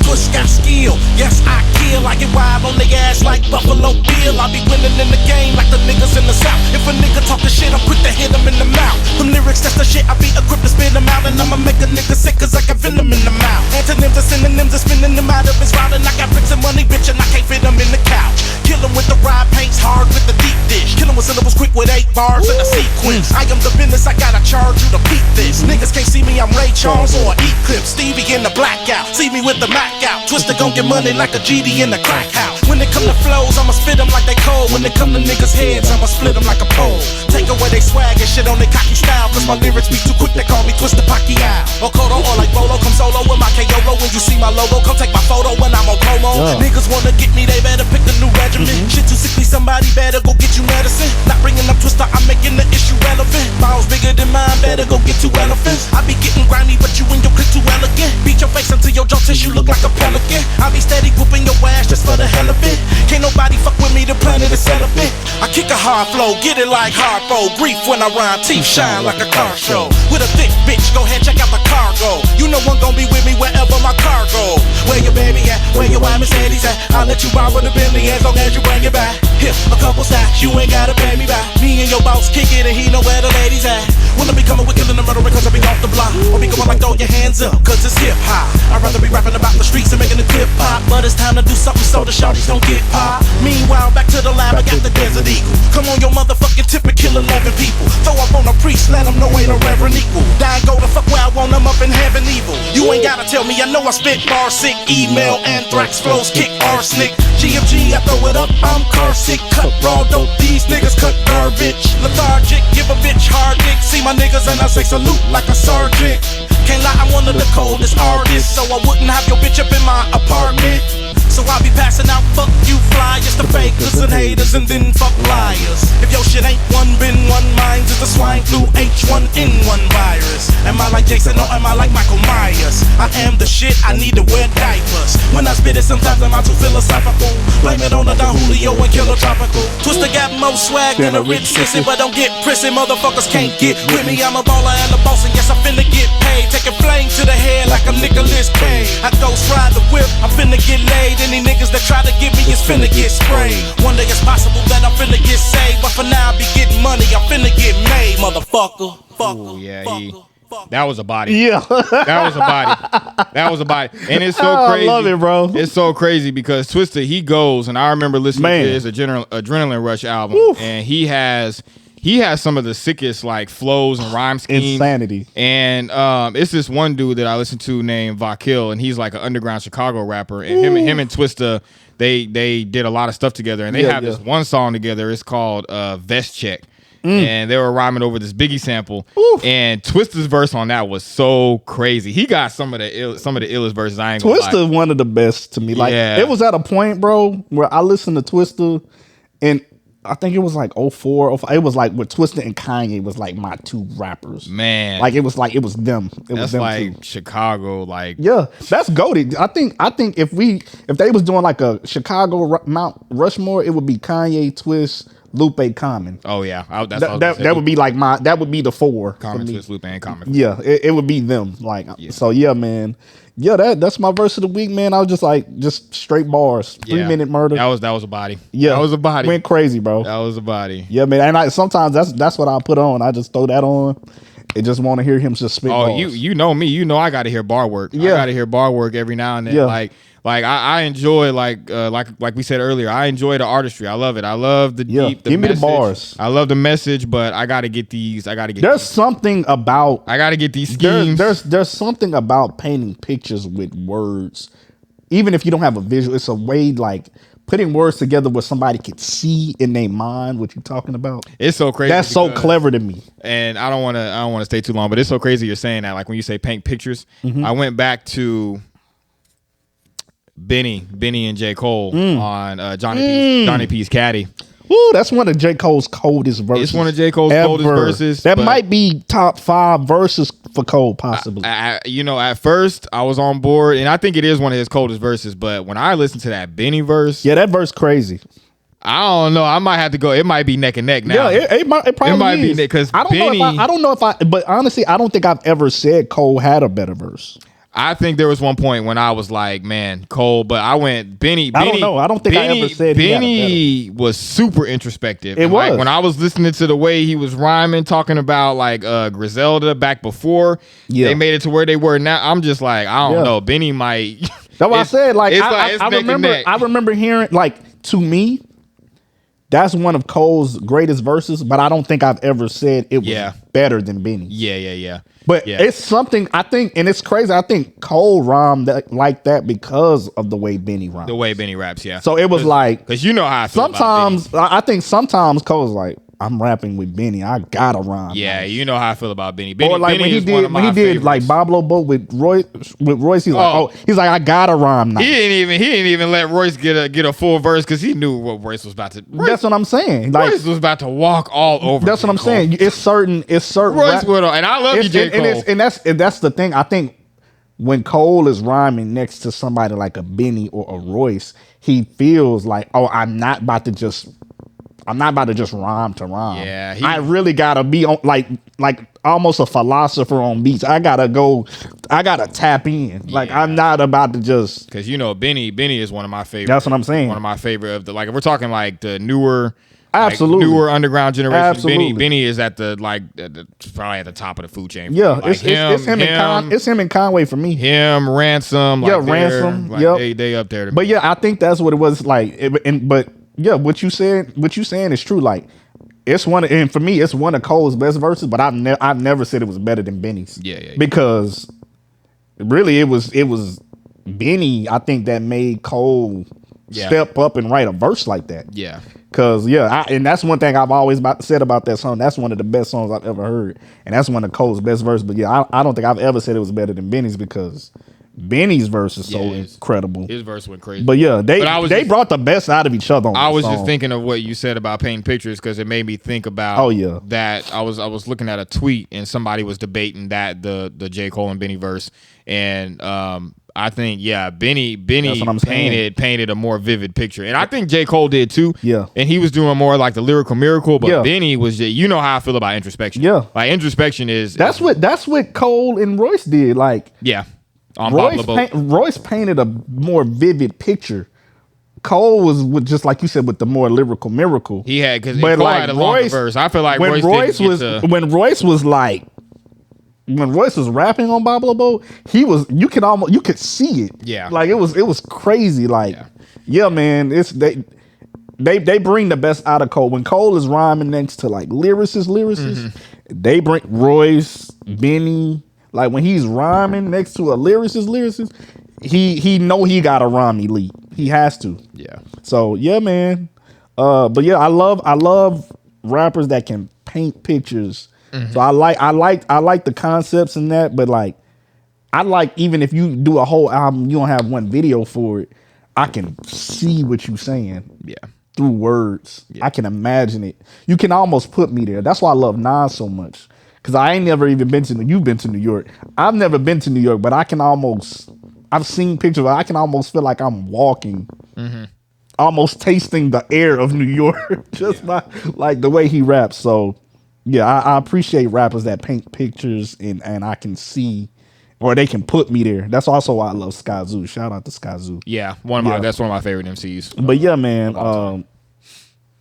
Twist got skill, yes I kill. I get wild on the ass like Buffalo Bill. I be winning in the game like the niggas in the South. If a nigga talkin' shit, I'm quick to hit him in the mouth. Them lyrics, that's the shit, I be equipped to spin them out. And I'ma make a nigga sick cause I got venom in the mouth. Antonyms and synonyms are spinning them out of his route. And I got bricks and money, bitch, and I can't fit them in the couch. Kill him with the ride paints, hard with the deep dish. Kill him with syllables quick with 8 bars in a sequence. I am the business, I gotta charge you to peep this. Niggas can't see me, I'm Ray Charles or Eclipse. Stevie in the blackout, see me with the Mac out. Twista gon' get money like a GD in the crack house. When it come to flows, I'ma spit them like they cold. When it come to niggas' heads, I'ma split them like a pole. Take away they swag and shit on their cocky style. Cause my lyrics be too quick, they call me Twista Pacquiao. Or Kodo or like Bolo, come solo with my KO. When you see my logo, come take my photo when I'm on promo. Niggas wanna get me, they better pick a new regimen. Shit too sickly, somebody better go get you medicine. Not bringing up Twista, I'm making the issue relevant. Balls bigger than mine, better go get 2 elephants. I be getting grimy, but you and your clique too elegant. Beat your face until your jaw tissue look like a pelican. I be steady whooping your ass just for the hell of it. Can't nobody fuck with me, the planet is celibate. I kick a hard flow, get it like Harpo. Grief when I rhyme, teeth shine like a car show. With a thick bitch, go ahead, check out the cargo. You know one gon' be with me wherever my car go. Where your baby at? Where your wife Mercedes at? I'll let you borrow the Bentley as long as you bring it back. Here, a couple stacks, you ain't gotta pay me back. Me and your boss kick it and he know where the ladies at. When I be coming with killing and murdering cause I be off the block. Or be going like throw your hands up cause it's hip hop. I'd rather be rapping about the streets and making a clip pop. But it's time to do something so the shorties don't get pop. Meanwhile, back to the lab, I got the Desert Eagle. Come on your motherfucking tip and kill 11 people. Throw up on a priest, let them know ain't a reverend equal. Die and go the fuck where I want them up in heaven evil. You ain't gotta tell me, I know I spit bar sick. Email, anthrax, flows, kick, arsenic. GMG, I throw it up, I'm car sick. Cut raw dope, these niggas cut garbage. Lethargic, give a bitch hard dick. See my niggas and I say salute like a sergeant. Can't lie, I'm one of the coldest artists. So I wouldn't have your bitch up in my apartment. So I'll be passing out fuck you flyers to fakers and haters and then fuck liars. If your shit ain't one bin, one minds is the swine flu H1N1 virus. Am I like Jason or am I like Michael Myers? I am the shit, I need to wear diapers. When I spit it sometimes I'm too philosophical. Blame it on the Don Julio and Killer Tropical. Twista got more swag than a rich sissy, but don't get prissy, motherfuckers can't get with me. I'm a baller and a boss and yes I'm finna get paid. Taking flame to the head like I'm Nicolas Cage. I ghost ride the whip, I'm finna get laid. Any niggas that try to get me is finna get sprayed. One day it's possible that I'm finna get saved, but for now I be getting money, I'm finna get made, motherfucker. Ooh, yeah, that was a body. Yeah. That was a body. That was a body. And it's so crazy. I love it, bro. It's so crazy because Twista, he goes, and I remember listening to his Adrenaline Rush album, and he has some of the sickest like flows and rhyme schemes. Insanity. And it's this one dude that I listen to named Vakil, and he's like an underground Chicago rapper. And him and Twista, they did a lot of stuff together. And they have this one song together. It's called Vest Check. And they were rhyming over this Biggie sample. And Twista's verse on that was so crazy. He got some of the illest verses. I ain't gonna lie. Twista one of the best to me. Like it was at a point, bro, where I listened to Twista and I think it was like 04, 05. It was like with Twista and Kanye was like my two rappers. Man. Like it was them. That's them like too. Chicago, like that's goated. I think if they was doing like a Chicago Mount Rushmore, it would be Kanye, Twist, Lupe, Common. Oh yeah, that would be like that would be the 4. Common, Twist, Lupe, and Common. Yeah, it would be them. Like so, yeah, man. Yeah, that's my verse of the week, man. I was just straight bars. 3-minute murder. That was a body. Yeah, that was a body. Went crazy, bro. That was a body. Yeah, man. And sometimes that's what I put on. I just throw that on. I just want to hear him just spit bars. You know me. You know I got to hear bar work. Yeah. I got to hear bar work every now and then. Yeah. Like I enjoy like we said earlier. I enjoy the artistry. I love it. I love the deep. Give me the bars. I love the message, but I got to get these. There's something about. I got to get these schemes. There's something about painting pictures with words, even if you don't have a visual. It's a way like putting words together where somebody can see in their mind what you're talking about. It's so crazy. That's so clever to me. And I don't want to stay too long, but it's so crazy you're saying that. Like when you say paint pictures, I went back to Benny and J. Cole on Johnny P's Caddy. Woo, that's one of J. Cole's coldest verses. It's one of J. Cole's coldest verses. That might be top 5 verses for Cole, possibly. At first I was on board, and I think it is one of his coldest verses. But when I listened to that Benny verse, that verse crazy. I don't know. I might have to go. It might be neck and neck now. Yeah, it probably is. Be because but honestly, I don't think I've ever said Cole had a better verse. I think there was one point when I was like, man, Cole, but I went Benny. I don't know. I don't think I ever said Benny was super introspective. It was. Like, when I was listening to the way he was rhyming, talking about like Griselda back before they made it to where they were now. I'm just like, I don't know. Benny might. That's what I said. Like I remember hearing, like, to me, that's one of Cole's greatest verses, but I don't think I've ever said it was better than Benny. Yeah. But it's something I think, and it's crazy. I think Cole rhymed like that because of the way Benny rhymes. The way Benny raps, yeah. So it was like, because you know how I feel sometimes about Benny. I think sometimes Cole's like, I'm rapping with Benny. I gotta rhyme. Yeah, you know how I feel about Benny. Or like Benny when he did like Pablo Boat with Royce, he's like, he's like, I gotta rhyme now. He didn't even let Royce get a full verse because he knew what Royce was about to. That's what I'm saying. Like, Royce was about to walk all over. That's what I'm saying. It's certain. Royce would, and I love you, J. Cole. And that's the thing. I think when Cole is rhyming next to somebody like a Benny or a Royce, he feels like, oh, I'm not about to just rhyme to rhyme. Yeah, I really gotta be on like almost a philosopher on beats. I gotta tap in. Like, I'm not about to just, because you know Benny is one of my favorite. That's what I'm saying. One of my favorite of the, like, if we're talking like the newer. Absolutely. Like, newer underground generation. Absolutely. Benny is at the probably at the top of the food chain. Yeah, like it's him and Conway for me. Him, Ransom. Like, Ransom. Like, they up there. But yeah, I think that's what it was like. But yeah, what you saying is true. Like, and for me, it's one of Cole's best verses. But I've never said it was better than Benny's. Yeah. Because really, it was Benny, I think, that made Cole step up and write a verse like that. Yeah. Cause and that's one thing I've always said about that song. That's one of the best songs I've ever heard, and that's one of Cole's best verses. But yeah, I don't think I've ever said it was better than Benny's, because Benny's verse is so incredible. His verse went crazy. But yeah, they brought the best out of each other. I was just thinking of what you said about painting pictures, because it made me think about that. I was looking at a tweet and somebody was debating that the J. Cole and Benny verse, and I think Benny painted a more vivid picture, and I think J. Cole did too. Yeah, and he was doing more like the lyrical miracle, but Benny was just, you know how I feel about introspection. Yeah, like introspection is that's what Cole and Royce did. Like, Royce painted a more vivid picture. Cole was with, just like you said, with the more lyrical miracle. He had, because Cole had a longer verse. I feel like when Royce was rapping on Pablo Boat, you could see it. Yeah, like it was crazy. Like, yeah man, they bring the best out of Cole. When Cole is rhyming next to like lyricists, they bring Royce, Benny. Like, when he's rhyming next to a lyricist, he know he got to rhyme elite. He has to. Yeah. So yeah, man. But yeah, I love rappers that can paint pictures. So I like the concepts in that, but like, I like, even if you do a whole album, you don't have one video for it, I can see what you're saying. Yeah. Through words. Yeah. I can imagine it. You can almost put me there. That's why I love Nas so much. Cause I ain't never even you've been to New York. I've never been to New York, but I've seen pictures. I can almost feel like I'm walking, almost tasting the air of New York, just by like the way he raps. So yeah, I appreciate rappers that paint pictures and I can see, or they can put me there. That's also why I love Skyzoo. Shout out to Skyzoo. Yeah, that's one of my favorite MCs. But yeah, man.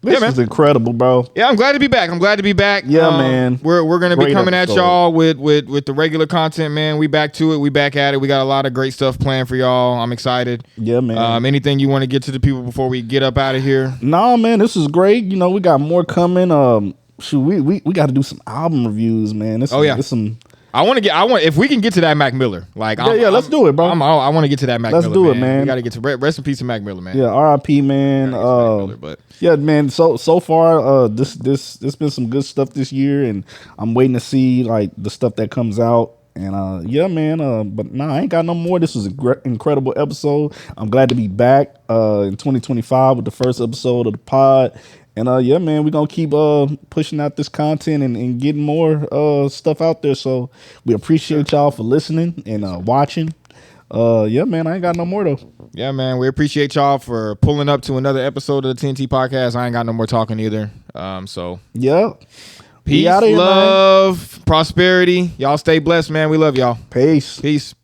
This is incredible, bro. Yeah, I'm glad to be back. Yeah, man. We're gonna be coming at y'all with the regular content, man. We back to it. We back at it. We got a lot of great stuff planned for y'all. I'm excited. Yeah, man. Anything you want to get to the people before we get up out of here? Nah, man. This is great. You know, we got more coming. We got to do some album reviews, man. I want if we can get to that Mac Miller. Like, let's do it, bro. I want to get to that Mac Miller. Let's do it, man. We got to get to rest in peace to Mac Miller, man. Yeah, R.I.P. man. Yeah, man. So far, this been some good stuff this year, and I'm waiting to see like the stuff that comes out. And yeah, man. But nah, I ain't got no more. This was an incredible episode. I'm glad to be back in 2025 with the first episode of the pod. And yeah, man, we're gonna keep pushing out this content and getting more stuff out there. So we appreciate y'all for listening and watching. Yeah, man, I ain't got no more though. Yeah, man, we appreciate y'all for pulling up to another episode of the TNT podcast. I ain't got no more talking either. So yeah. Peace, love, prosperity. Y'all stay blessed, man. We love y'all. Peace.